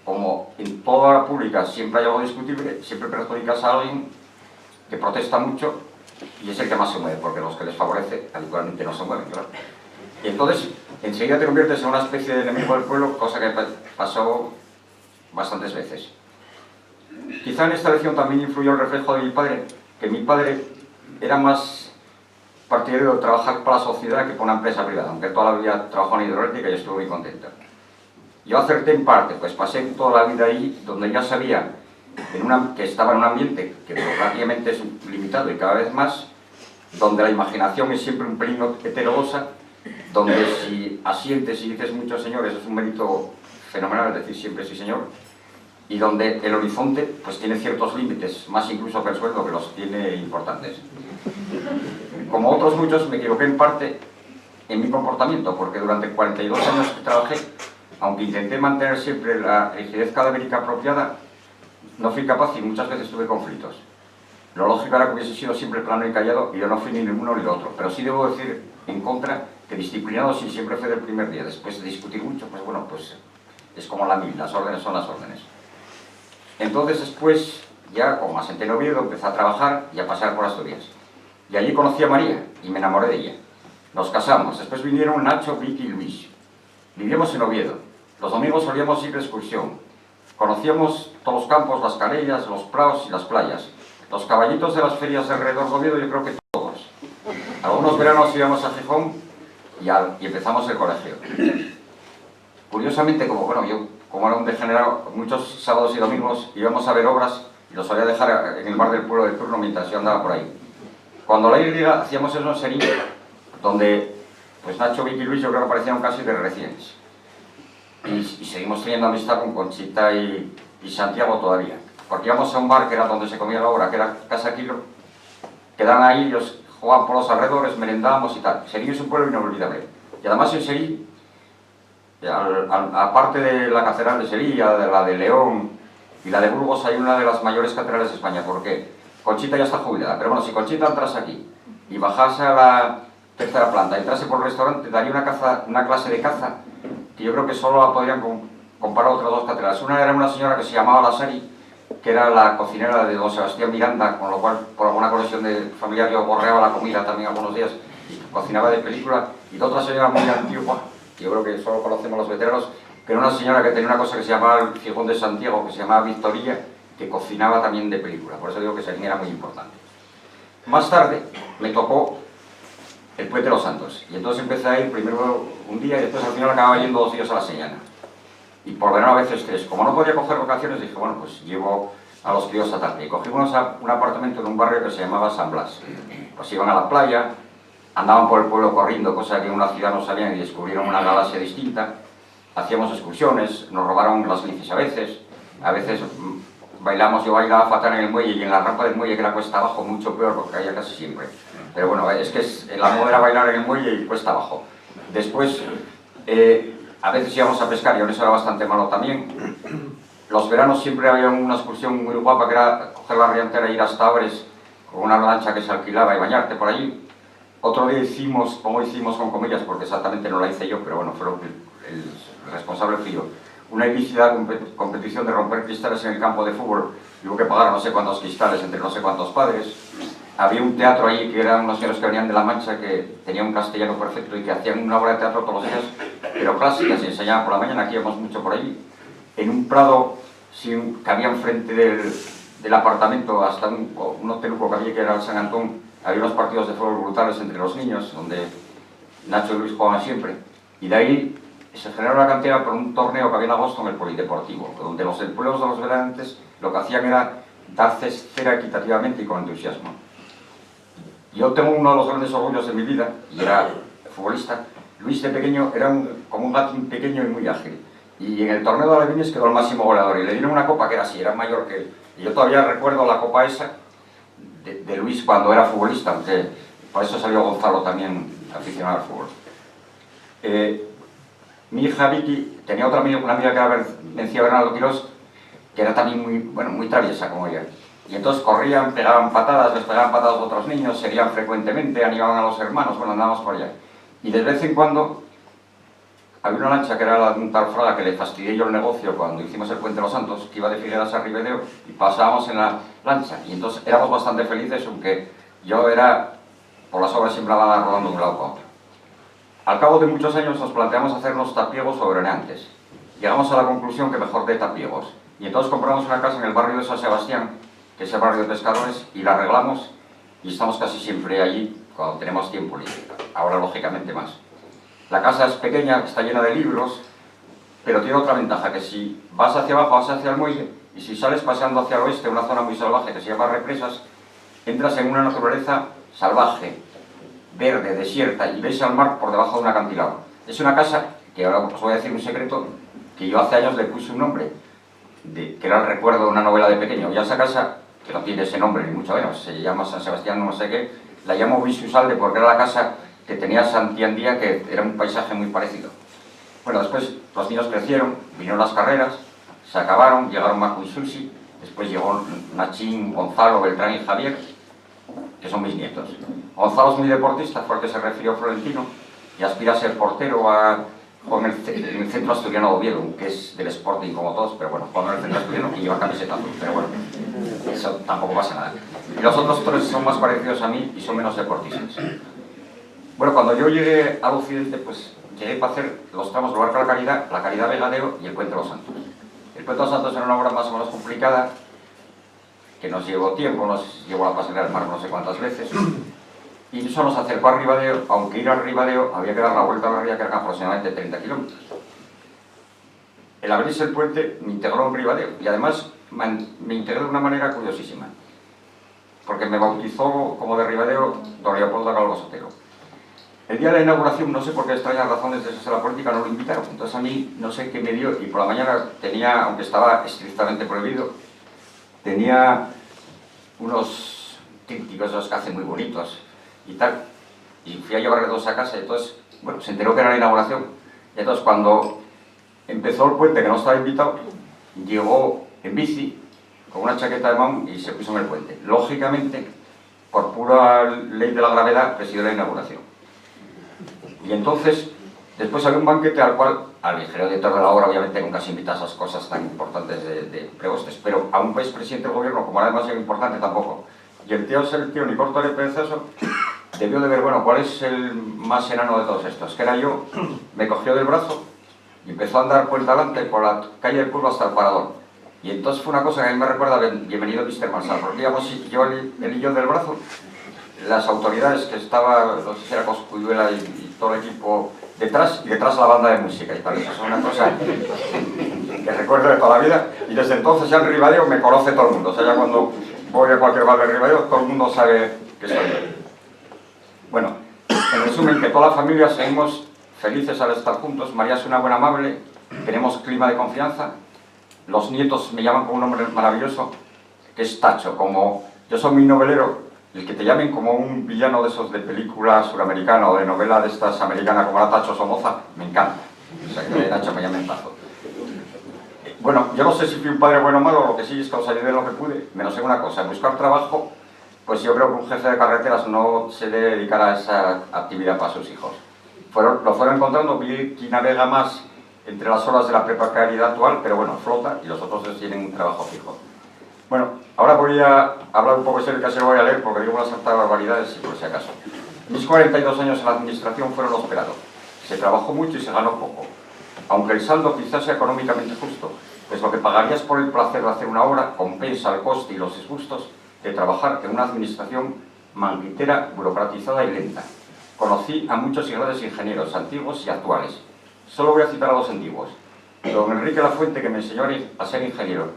D: como en toda la pública siempre hay algo discutible, siempre perjudicas a alguien que protesta mucho y es el que más se mueve, porque los que les favorece habitualmente no se mueven, claro. Y entonces enseguida te conviertes en una especie de enemigo del pueblo, cosa que pasó bastantes veces. Quizá en esta elección también influyó el reflejo de mi padre, que mi padre era más partidario de trabajar para la sociedad que para una empresa privada, aunque toda la vida trabajó en hidroeléctrica y estuve muy contenta. Yo acerté en parte, pues pasé toda la vida ahí donde ya sabía que estaba en un ambiente que prácticamente es limitado y cada vez más, donde la imaginación es siempre un pelín heterodoxa, donde si asientes y dices muchos señores es un mérito fenomenal, es decir siempre sí señor, y donde el horizonte pues tiene ciertos límites, más incluso que el sueldo, que los tiene importantes. Como otros muchos me equivoqué en parte en mi comportamiento, porque durante 42 años que trabajé, aunque intenté mantener siempre la rigidez cadavérica apropiada, no fui capaz y muchas veces tuve conflictos. Lo lógico era que hubiese sido siempre plano y callado y yo no fui ni uno ni lo otro, pero sí debo decir en contra que disciplinado sí siempre fue del primer día. Después de discutir mucho, pues bueno, pues es como la mil, las órdenes son las órdenes. Entonces después, ya como asenté en Oviedo, empecé a trabajar y a pasar por Asturias. Y allí conocí a María y me enamoré de ella. Nos casamos, después vinieron Nacho, Vicky y Luis. Vivíamos en Oviedo. Los domingos solíamos ir de excursión. Conocíamos todos los campos, las calellas, los prados y las playas. Los caballitos de las ferias alrededor de Oviedo, yo creo que todos. Algunos veranos íbamos a Gijón y empezamos el colegio. Curiosamente, como era un degenerado, muchos sábados y domingos íbamos a ver obras y los solía dejar en el bar del pueblo de turno mientras yo andaba por ahí. Cuando la Y hacíamos eso en Serín, donde pues Nacho, Vicky y Luis yo creo que parecían casi de recientes. y seguimos teniendo amistad con Conchita y Santiago todavía. Porque íbamos a un bar que era donde se comía la obra, que era Casa Quilo, quedaban ahí, ellos jugaban por los alrededores, merendábamos y tal. Seguí es un pueblo inolvidable. Y además en Seguí, aparte de la catedral de Sevilla, de la de León y la de Burgos, hay una de las mayores catedrales de España, porque Conchita ya está jubilada. Pero bueno, si Conchita entrase aquí y bajase a la tercera planta, entrase por el restaurante, daría una clase de caza que yo creo que solo la podrían comparar otras dos catedrales. Una era una señora que se llamaba Lasari, que era la cocinera de don Sebastián Miranda, con lo cual por alguna conexión de familiar yo borreaba la comida también algunos días y cocinaba de película. Y otra señora muy antigua, que yo creo que solo conocemos los veteranos, que era una señora que tenía una cosa que se llamaba el Fijón de Santiago, que se llamaba Victoria, que cocinaba también de película. Por eso digo que Seguí era muy importante. Más tarde me tocó el Puente de los Santos, y entonces empecé a ir primero un día y después al final acababa yendo 2 días a la Señana. Y por verano a veces 3. Como no podía coger vacaciones, dije, bueno, pues llevo a los críos a tarde. Y cogimos un apartamento en un barrio que se llamaba San Blas. Pues iban a la playa, andaban por el pueblo corriendo, cosa que en una ciudad no sabían y descubrieron una galaxia distinta. Hacíamos excursiones, nos robaron las bicis a veces bailamos, yo bailaba fatal en el muelle y en la rampa del muelle, que era cuesta abajo, mucho peor porque caía casi siempre. Pero bueno, es que la moda era bailar en el muelle y cuesta abajo. Después, a veces íbamos a pescar y eso era bastante malo también. Los veranos siempre había una excursión muy guapa que era coger la riantera e ir hasta Abres con una lancha que se alquilaba y bañarte por allí. Otro día hicimos, como hicimos con comillas, porque exactamente no la hice yo, pero bueno, fue el responsable fui yo, una ilícita competición de romper cristales en el campo de fútbol. Hubo que pagar no sé cuántos cristales entre no sé cuántos padres. Había un teatro ahí que eran unos señores que venían de La Mancha, que tenían un castellano perfecto y que hacían una obra de teatro todos los días, pero clásica, se enseñaba por la mañana, aquí íbamos mucho por allí. En un prado que había enfrente del apartamento, hasta un hoteluco que había, que era el San Antón, había unos partidos de fútbol brutales entre los niños, donde Nacho y Luis jugaban siempre. Y de ahí se generó una cantera por un torneo que había en agosto en el Polideportivo, donde los pueblos de los verantes lo que hacían era dar cera equitativamente y con entusiasmo. Yo tengo uno de los grandes orgullos de mi vida, y era futbolista. Luis de pequeño era como un gatín pequeño y muy ágil. Y en el torneo de Alevines quedó el máximo goleador y le dieron una copa que era así, era mayor que él. Y yo todavía recuerdo la copa esa de Luis cuando era futbolista, aunque por eso salió Gonzalo también aficionado al fútbol. Mi hija Vicky tenía otra amiga, una amiga que era Mencía Bernardo Quirós, que era también muy traviesa como ella. Y entonces corrían, pegaban patadas, les pegaban patadas a otros niños, seguían frecuentemente, animaban a los hermanos, bueno, andábamos por allá. Y de vez en cuando había una lancha que era la de un tal Fraga, que le fastidié yo el negocio cuando hicimos el Puente de los Santos, que iba de Figueras a Ribadeo, y pasábamos en la lancha. Y entonces éramos bastante felices, aunque yo era, por las obras siempre andaba rodando de un lado para otro. Al cabo de muchos años nos planteamos hacernos tapiegos o verandeantes. Llegamos a la conclusión que mejor de tapiegos. Y entonces compramos una casa en el barrio de San Sebastián, que es el barrio de pescadores, y la arreglamos, y estamos casi siempre allí cuando tenemos tiempo libre. Ahora, lógicamente, más. La casa es pequeña, está llena de libros, pero tiene otra ventaja, que si vas hacia abajo, vas hacia el muelle, y si sales paseando hacia el oeste, una zona muy salvaje que se llama Represas, entras en una naturaleza salvaje, verde, desierta, y ves al mar por debajo de un acantilado. Es una casa, que ahora os voy a decir un secreto, que yo hace años le puse un nombre, que era el recuerdo de una novela de pequeño, y a esa casa, que no tiene ese nombre, ni mucho menos, se llama San Sebastián, no sé qué, la llamo Visusalde porque era la casa que tenía Santiandía, que era un paisaje muy parecido. Bueno, después los niños crecieron, vinieron las carreras, se acabaron, llegaron Marco y Susi, después llegó Nachín, Gonzalo, Beltrán y Javier, que son mis nietos. Gonzalo es muy deportista, fue al que se refirió Florentino, y aspira a ser portero, juega en el Centro Asturiano de Oviedo, que es del Sporting como todos, pero bueno, juega en el Centro Asturiano y lleva camiseta azul, pero bueno, eso tampoco pasa nada. Y los otros tres son más parecidos a mí y son menos deportistas. Bueno, cuando yo llegué al occidente, pues llegué para hacer los tramos Luarca la Caridad Vegadeo y el Puente de los Santos. El Puente de los Santos era una obra más o menos complicada, que nos llevó tiempo, nos llevó a pasar al mar no sé cuántas veces, y eso nos acercó a Ribadeo, aunque ir a Ribadeo había que dar la vuelta a la ría, que eran aproximadamente 30 kilómetros. El abrirse el puente me integró en Ribadeo, y además me integró de una manera curiosísima, porque me bautizó como de Ribadeo don Leopoldo Calvo Sotelo. El día de la inauguración, no sé por qué extrañas razones de la política, no lo invitaron. Entonces a mí, no sé qué me dio, y por la mañana tenía, aunque estaba estrictamente prohibido, tenía unos trípticos esos que hacen muy bonitos y tal. Y fui a llevarle dos a casa, y entonces, bueno, se enteró que era la inauguración. Y entonces cuando empezó el puente, que no estaba invitado, llegó en bici, con una chaqueta de mano y se puso en el puente. Lógicamente, por pura ley de la gravedad, presidió la inauguración. Y entonces, después había un banquete al cual, al ingeniero director de la obra, obviamente nunca se invita a esas cosas tan importantes de prebostes, pero a un expresidente del gobierno, como era demasiado importante, tampoco. Y el tío ni corto ni perezoso, debió de ver, bueno, ¿cuál es el más enano de todos estos? Que era yo, me cogió del brazo y empezó a andar por el talante, por la calle del pueblo hasta el parador. Y entonces fue una cosa que a mí me recuerda, bienvenido Mr. Marsal, porque íbamos yo el hillo del brazo, las autoridades que estaba, no sé si era Coscuyuela y todo el equipo detrás, y detrás la banda de música, y para eso es una cosa que recuerdo de toda la vida, y desde entonces ya en Ribadeo me conoce todo el mundo, o sea, ya cuando voy a cualquier bar de Ribadeo, todo el mundo sabe que soy yo. Bueno, en resumen, que toda la familia seguimos felices al estar juntos. María es una buena amable, tenemos clima de confianza, los nietos me llaman con un nombre maravilloso, que es Tacho, como yo soy muy novelero, el que te llamen como un villano de esos de película suramericana o de novela de estas americanas como la Tacho Somoza, me encanta. O sea, que de Tacho me llamen Tazo. Bueno, yo no sé si fui un padre bueno o malo, lo que sí es que os ayudé lo que pude, menos en una cosa, en buscar trabajo, pues yo creo que un jefe de carreteras no se debe dedicar a esa actividad para sus hijos. Lo fueron encontrando, vi que navega más entre las olas de la precariedad actual, pero bueno, flota y los otros tienen un trabajo fijo. Bueno, ahora voy a hablar un poco serio, casi lo voy a leer porque digo unas hartas barbaridades y por si acaso. Mis 42 años en la administración fueron lo esperado. Se trabajó mucho y se ganó poco. Aunque el saldo quizás sea económicamente justo, pues lo que pagarías por el placer de hacer una obra compensa el coste y los disgustos de trabajar en una administración manguitera, burocratizada y lenta. Conocí a muchos y grandes ingenieros, antiguos y actuales. Solo voy a citar a dos antiguos. Don Enrique Lafuente, que me enseñó a ser ingeniero,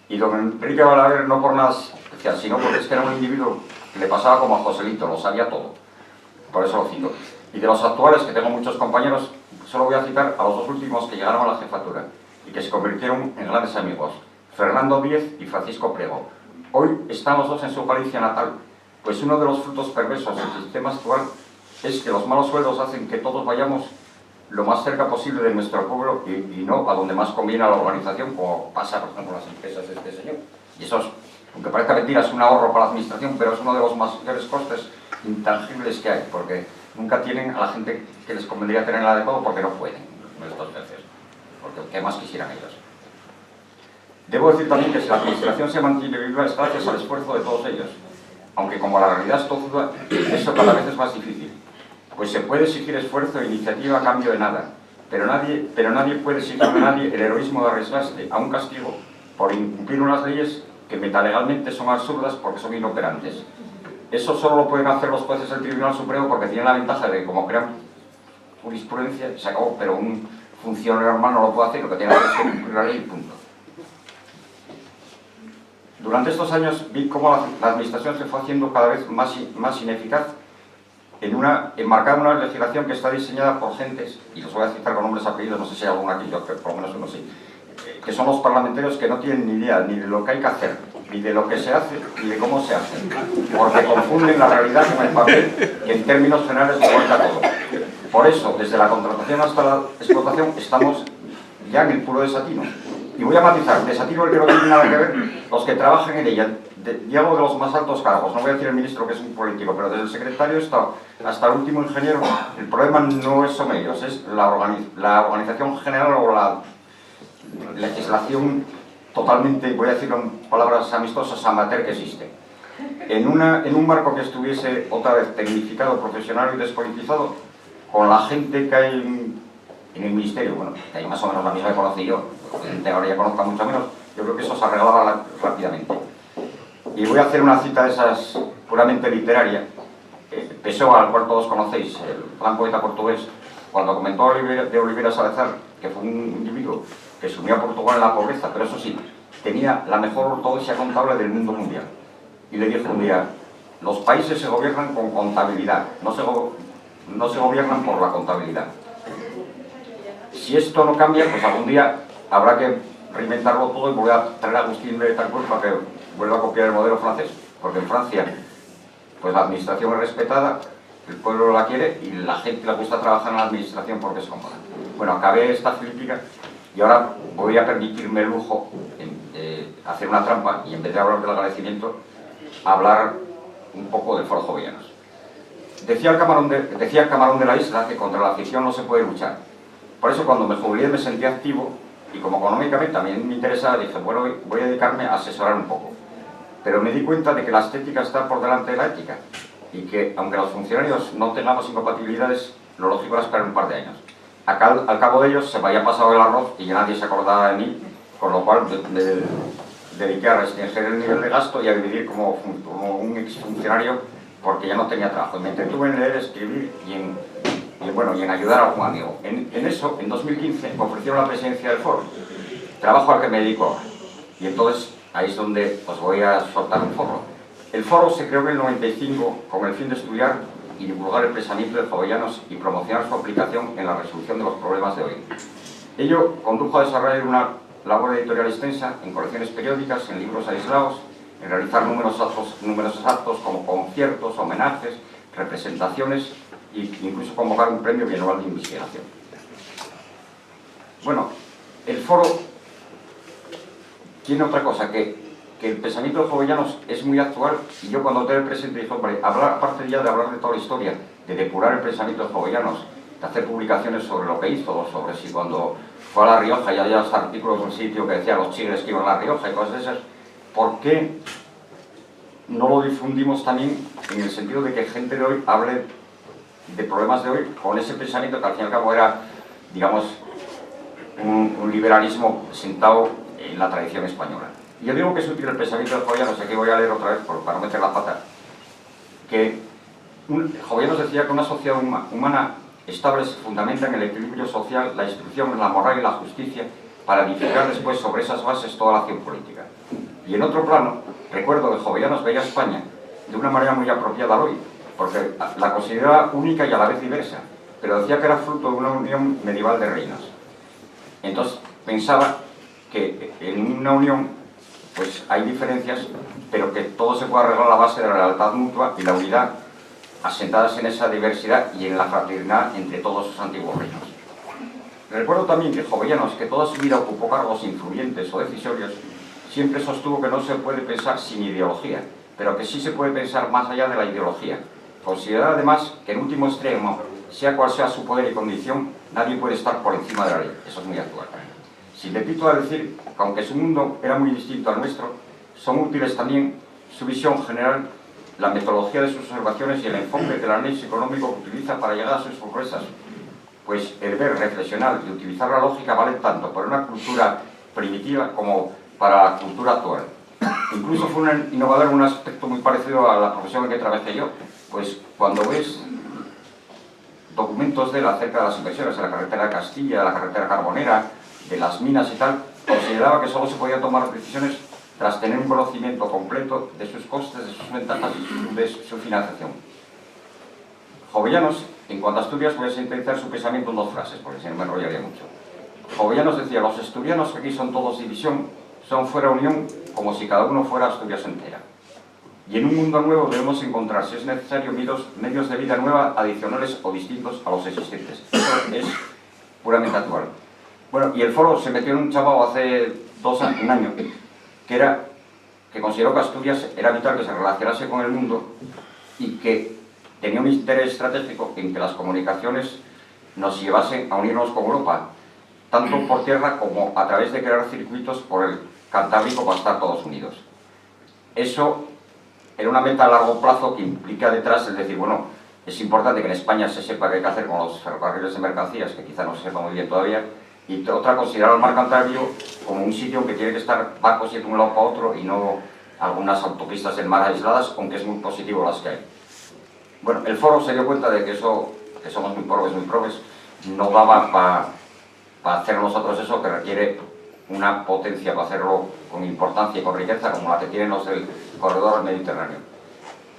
D: y don Enrique Balaguer, no por nada especial, sino porque es que era un individuo que le pasaba como a Joselito, lo sabía todo. Por eso lo cito. Y de los actuales, que tengo muchos compañeros, solo voy a citar a los dos últimos que llegaron a la jefatura y que se convirtieron en grandes amigos, Fernando Díez y Francisco Prego. Hoy están los dos en su Galicia natal, pues uno de los frutos perversos del sistema actual es que los malos sueldos hacen que todos vayamos lo más cerca posible de nuestro pueblo y no a donde más conviene a la organización, como pasa, por ejemplo, con las empresas de este señor. Y eso, aunque parezca mentira, es un ahorro para la administración, pero es uno de los mayores costes intangibles que hay, porque nunca tienen a la gente que les convendría tener el adecuado porque no pueden, estos tercios, porque ¿qué más quisieran ellos? Debo decir también que si la administración se mantiene viva es gracias al esfuerzo de todos ellos, aunque como la realidad es tozuda, eso cada vez es más difícil. Pues se puede exigir esfuerzo e iniciativa a cambio de nada, pero nadie puede exigir a nadie el heroísmo de arriesgarse a un castigo por incumplir unas leyes que metalegalmente son absurdas porque son inoperantes. Eso solo lo pueden hacer los jueces del Tribunal Supremo porque tienen la ventaja de que como crean jurisprudencia, se acabó, pero un funcionario normal no lo puede hacer, lo que tiene que hacer es cumplir la ley y punto. Durante estos años vi cómo la administración se fue haciendo cada vez más ineficaz enmarcada en una legislación que está diseñada por gentes, y los voy a citar con nombres y apellidos, no sé si hay alguno aquí, yo por lo menos uno sí, que son los parlamentarios que no tienen ni idea ni de lo que hay que hacer, ni de lo que se hace, ni de cómo se hace, porque confunden la realidad con el papel que en términos generales lo abarca todo. Por eso, desde la contratación hasta la explotación, estamos ya en el puro desatino. Y voy a matizar, desatino el que no tiene nada que ver, los que trabajan en ella, digo de los más altos cargos, no voy a decir el ministro que es un político, pero desde el secretario hasta el último ingeniero, el problema no son ellos, es la organización general o la legislación totalmente, voy a decirlo en palabras amistosas, amateur que existe. En un marco que estuviese otra vez tecnificado, profesional y despolitizado, con la gente que hay en el ministerio, bueno, que hay más o menos la misma que conocí yo, ahora ya conozco mucho menos, yo creo que eso se arreglaba rápidamente. Y voy a hacer una cita de esas puramente literaria. Pessoa, al cual todos conocéis, el gran poeta portugués, cuando comentó de Oliveira Salazar, que fue un individuo que sumió a Portugal en la pobreza, pero eso sí, tenía la mejor ortodoxia contable del mundo mundial. Y le dijo un día, los países se gobiernan con contabilidad, no se no se gobiernan por la contabilidad. Si esto no cambia, pues algún día habrá que reinventarlo todo y volver a traer a Agustín de Betancourt para que vuelva a copiar el modelo francés, porque en Francia pues la administración es respetada, el pueblo la quiere y la gente le gusta trabajar en la administración porque es cómoda. Bueno, acabé esta crítica y ahora voy a permitirme el lujo de hacer una trampa y en vez de hablar del agradecimiento, hablar un poco del Foro Jovellanos. Decía Camarón de la Isla que contra la afición no se puede luchar. Por eso cuando me jubilé me sentí activo y como económicamente también me interesaba, dije, bueno, voy a dedicarme a asesorar un poco. Pero me di cuenta de que la estética está por delante de la ética y que, aunque los funcionarios no tengamos incompatibilidades, lo lógico era esperar un par de años. Al cabo de ellos se me había pasado el arroz y ya nadie se acordaba de mí, con lo cual me dediqué a restringir el nivel de gasto y a vivir como un exfuncionario porque ya no tenía trabajo. Y me entretuve en leer, escribir y en ayudar a algún amigo. En eso, en 2015, me ofrecieron la presidencia del foro, trabajo al que me dedico ahora. Y entonces, ahí es donde os voy a soltar un foro. El foro se creó en el 95 con el fin de estudiar y divulgar el pensamiento de Jovellanos y promocionar su aplicación en la resolución de los problemas de hoy. Ello condujo a desarrollar una labor editorial extensa en colecciones periódicas, en libros aislados, en realizar numerosos actos como conciertos, homenajes, representaciones e incluso convocar un premio bianual de investigación. Bueno, el foro tiene otra cosa, que el pensamiento de Jovellanos es muy actual y yo cuando tuve presente dije, hombre, aparte ya de hablar de toda la historia, de depurar el pensamiento de Jovellanos, de hacer publicaciones sobre lo que hizo, sobre si cuando fue a La Rioja ya había los artículos en un sitio que decía los chigres que iban a La Rioja y cosas de esas, ¿por qué no lo difundimos también en el sentido de que gente de hoy hable de problemas de hoy con ese pensamiento que al fin y al cabo era, digamos, un liberalismo sentado en la tradición española? Y yo digo que es útil el pensamiento de Jovellanos, aquí voy a leer otra vez para no meter la pata, que Jovellanos decía que una sociedad humana estable se fundamenta en el equilibrio social, la instrucción, la moral y la justicia para edificar después sobre esas bases toda la acción política. Y en otro plano, recuerdo que Jovellanos veía a España de una manera muy apropiada hoy, porque la consideraba única y a la vez diversa, pero decía que era fruto de una unión medieval de reinos. Entonces pensaba que en una unión pues hay diferencias, pero que todo se puede arreglar a la base de la lealtad mutua y la unidad asentadas en esa diversidad y en la fraternidad entre todos sus antiguos reinos. Recuerdo también que Jovellanos, que toda su vida ocupó cargos influyentes o decisorios, siempre sostuvo que no se puede pensar sin ideología, pero que sí se puede pensar más allá de la ideología. Consideraba además que en último extremo, sea cual sea su poder y condición, nadie puede estar por encima de la ley. Eso es muy actual. Sin repito a decir que aunque su mundo era muy distinto al nuestro, son útiles también su visión general, la metodología de sus observaciones y el enfoque del análisis económico que utiliza para llegar a sus sorpresas. Pues el ver, reflexionar y utilizar la lógica vale tanto para una cultura primitiva como para la cultura actual. Incluso fue un innovador en un aspecto muy parecido a la profesión en que trabajé yo, pues cuando ves documentos de él acerca de las inversiones de la carretera de Castilla, de la carretera carbonera, de las minas y tal, consideraba que solo se podía tomar decisiones tras tener un conocimiento completo de sus costes, de sus ventajas y de su financiación. Jovellanos, en cuanto a Asturias, voy a sintetizar su pensamiento en dos frases, porque si no me enrollaría mucho. Jovellanos decía, los asturianos que aquí son todos división, son fuera unión, como si cada uno fuera Asturias entera. Y en un mundo nuevo debemos encontrar, si es necesario, medios de vida nueva, adicionales o distintos a los existentes. Eso es puramente actual. Bueno, y el foro se metió en un chavao hace un año, que consideró que Asturias era vital que se relacionase con el mundo y que tenía un interés estratégico en que las comunicaciones nos llevasen a unirnos con Europa, tanto por tierra como a través de crear circuitos por el Cantábrico para estar todos unidos. Eso era una meta a largo plazo que implica detrás el decir, bueno, es importante que en España se sepa qué hay que hacer con los ferrocarriles de mercancías, que quizá no se sepa muy bien todavía, y otra, considerar al mar Cantábrico como un sitio que tiene que estar barcos yendo de un lado para otro y no algunas autopistas del mar aisladas, aunque es muy positivo las que hay. Bueno, el foro se dio cuenta de que eso, que somos muy probes, no daba para hacer nosotros eso, que requiere una potencia para hacerlo con importancia y con riqueza como la que tienen los del corredor mediterráneo.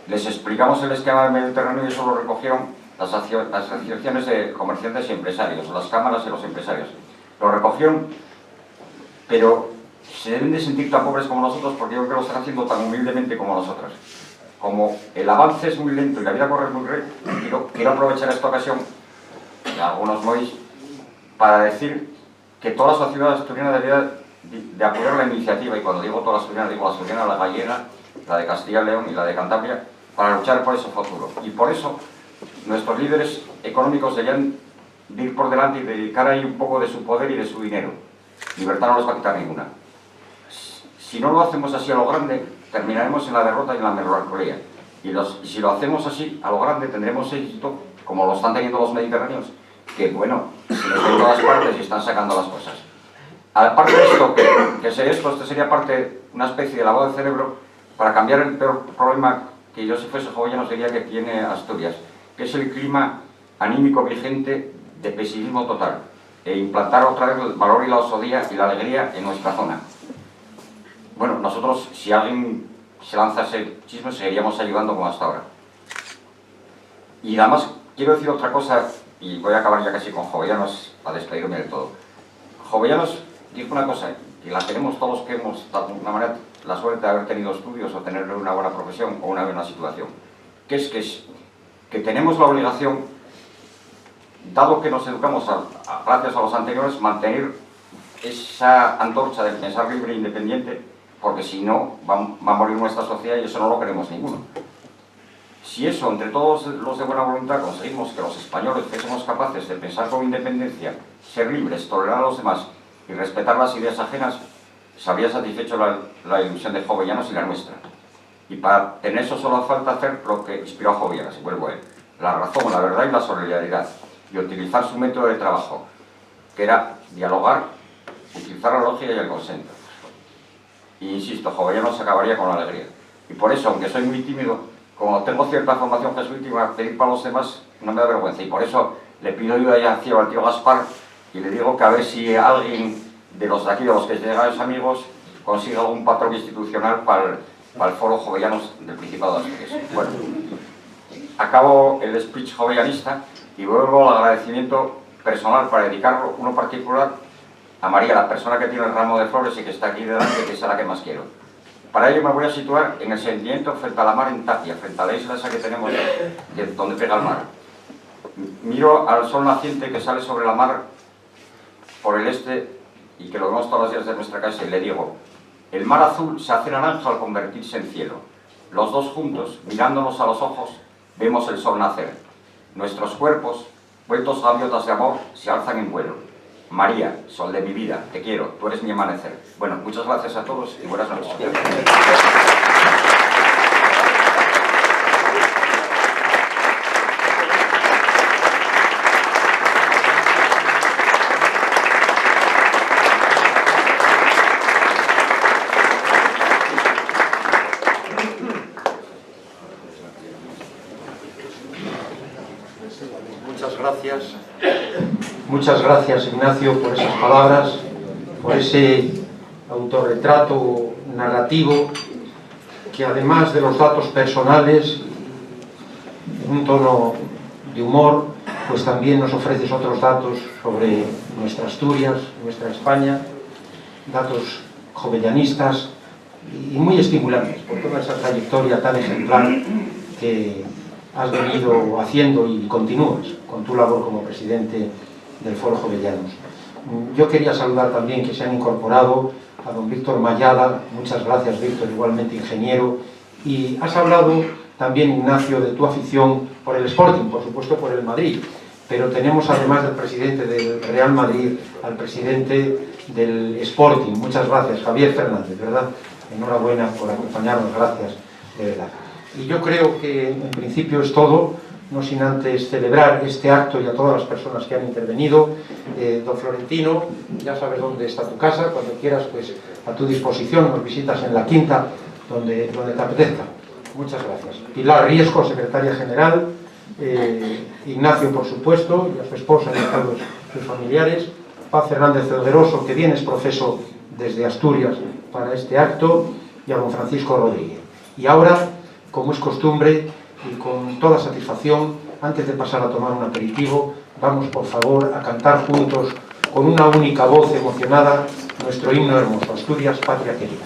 D: Les explicamos el esquema del Mediterráneo y eso lo recogieron las asociaciones de comerciantes y empresarios, las cámaras y los empresarios. Lo recogieron, pero se deben de sentir tan pobres como nosotros porque yo creo que lo están haciendo tan humildemente como nosotros. Como el avance es muy lento y la vida corre muy rápido, quiero aprovechar esta ocasión, y algunos no oís, para decir que toda la sociedad asturiana debería de apoyar la iniciativa, y cuando digo toda la asturiana, digo la asturiana, la gallega, la de Castilla y León y la de Cantabria, para luchar por ese futuro. Y por eso nuestros líderes económicos deberían de ir por delante y dedicar ahí un poco de su poder y de su dinero. Libertad no les va a quitar ninguna. Si no lo hacemos así a lo grande, terminaremos en la derrota y en la melancolía. Y si lo hacemos así a lo grande, tendremos éxito, como lo están teniendo los mediterráneos, que bueno, se les ve en todas partes y están sacando las cosas. Aparte de esto, esto sería una especie de lavado de cerebro para cambiar el peor problema que yo, si fuese jovellanos, diría que tiene Asturias, que es el clima anímico vigente de pesimismo total, e implantar otra vez el valor y la osadía y la alegría en nuestra zona. Bueno, nosotros, si alguien se lanza ese chisme, seguiríamos ayudando como hasta ahora. Y además, quiero decir otra cosa, y voy a acabar ya casi con Jovellanos, a despedirme del todo. Jovellanos dijo una cosa, y la tenemos todos los que hemos, de alguna manera, la suerte de haber tenido estudios o tener una buena profesión o una buena situación, que es que tenemos la obligación, dado que nos educamos gracias a los anteriores, mantener esa antorcha de pensar libre e independiente, porque si no va a morir nuestra sociedad y eso no lo queremos ninguno. Si eso, entre todos los de buena voluntad, conseguimos que los españoles fuésemos capaces de pensar con independencia, ser libres, tolerar a los demás y respetar las ideas ajenas, se habría satisfecho la ilusión de Jovellanos y la nuestra. Y para tener eso solo falta hacer lo que inspiró a Jovellanos, y vuelvo a él: la razón, la verdad y la solidaridad, y utilizar su método de trabajo, que era dialogar, utilizar la lógica y el consenso. Y insisto, Jovellanos acabaría con la alegría. Y por eso, aunque soy muy tímido, como tengo cierta formación jesuítica, pedir para los demás no me da vergüenza. Y por eso le pido ayuda ya al tío Gaspar y le digo que a ver si alguien de los de aquí, de los que llegan los amigos, consigue algún patrón institucional para el foro Jovellanos del Principado de Asturias. Bueno, acabo el speech jovellanista y vuelvo al agradecimiento personal para dedicarlo, uno particular, a María, la persona que tiene el ramo de flores y que está aquí delante, que es a la que más quiero. Para ello me voy a situar en el sentimiento frente a la mar en Tapia, frente a la isla esa que tenemos donde pega el mar. Miro al sol naciente que sale sobre la mar por el este y que lo vemos todos los días de nuestra casa, y le digo: el mar azul se hace naranja al convertirse en cielo. Los dos juntos, mirándonos a los ojos, vemos el sol nacer. Nuestros cuerpos, vueltos gaviotas de amor, se alzan en vuelo. María, sol de mi vida, te quiero, tú eres mi amanecer. Bueno, muchas gracias a todos y buenas noches.
A: Muchas gracias, Ignacio, por esas palabras, por ese autorretrato narrativo que, además de los datos personales, en un tono de humor, pues también nos ofreces otros datos sobre nuestra Asturias, nuestra España, datos jovellanistas y muy estimulantes por toda esa trayectoria tan ejemplar que has venido haciendo y continúas con tu labor como presidente del Foro Jovellanos. Yo quería saludar también que se han incorporado a don Víctor Mayada. Muchas gracias, Víctor, igualmente ingeniero. Y has hablado también, Ignacio, de tu afición por el Sporting, por supuesto por el Madrid, pero tenemos además del presidente del Real Madrid al presidente del Sporting. Muchas gracias, Javier Fernández, ¿verdad? Enhorabuena por acompañarnos, gracias, de verdad. Y yo creo que en principio es todo, no sin antes celebrar este acto y a todas las personas que han intervenido. Don Florentino, ya sabes dónde está tu casa, cuando quieras, pues a tu disposición, nos visitas en la Quinta, donde te apetezca. Muchas gracias. Pilar Riesco, secretaria general, Ignacio, por supuesto, y a su esposa y a todos sus familiares, Paz Fernández Celgueroso, que viene es profeso desde Asturias para este acto, y a don Francisco Rodríguez. Y ahora, como es costumbre, y con toda satisfacción, antes de pasar a tomar un aperitivo, vamos por favor a cantar juntos, con una única voz emocionada, nuestro himno hermoso, Asturias, patria querida.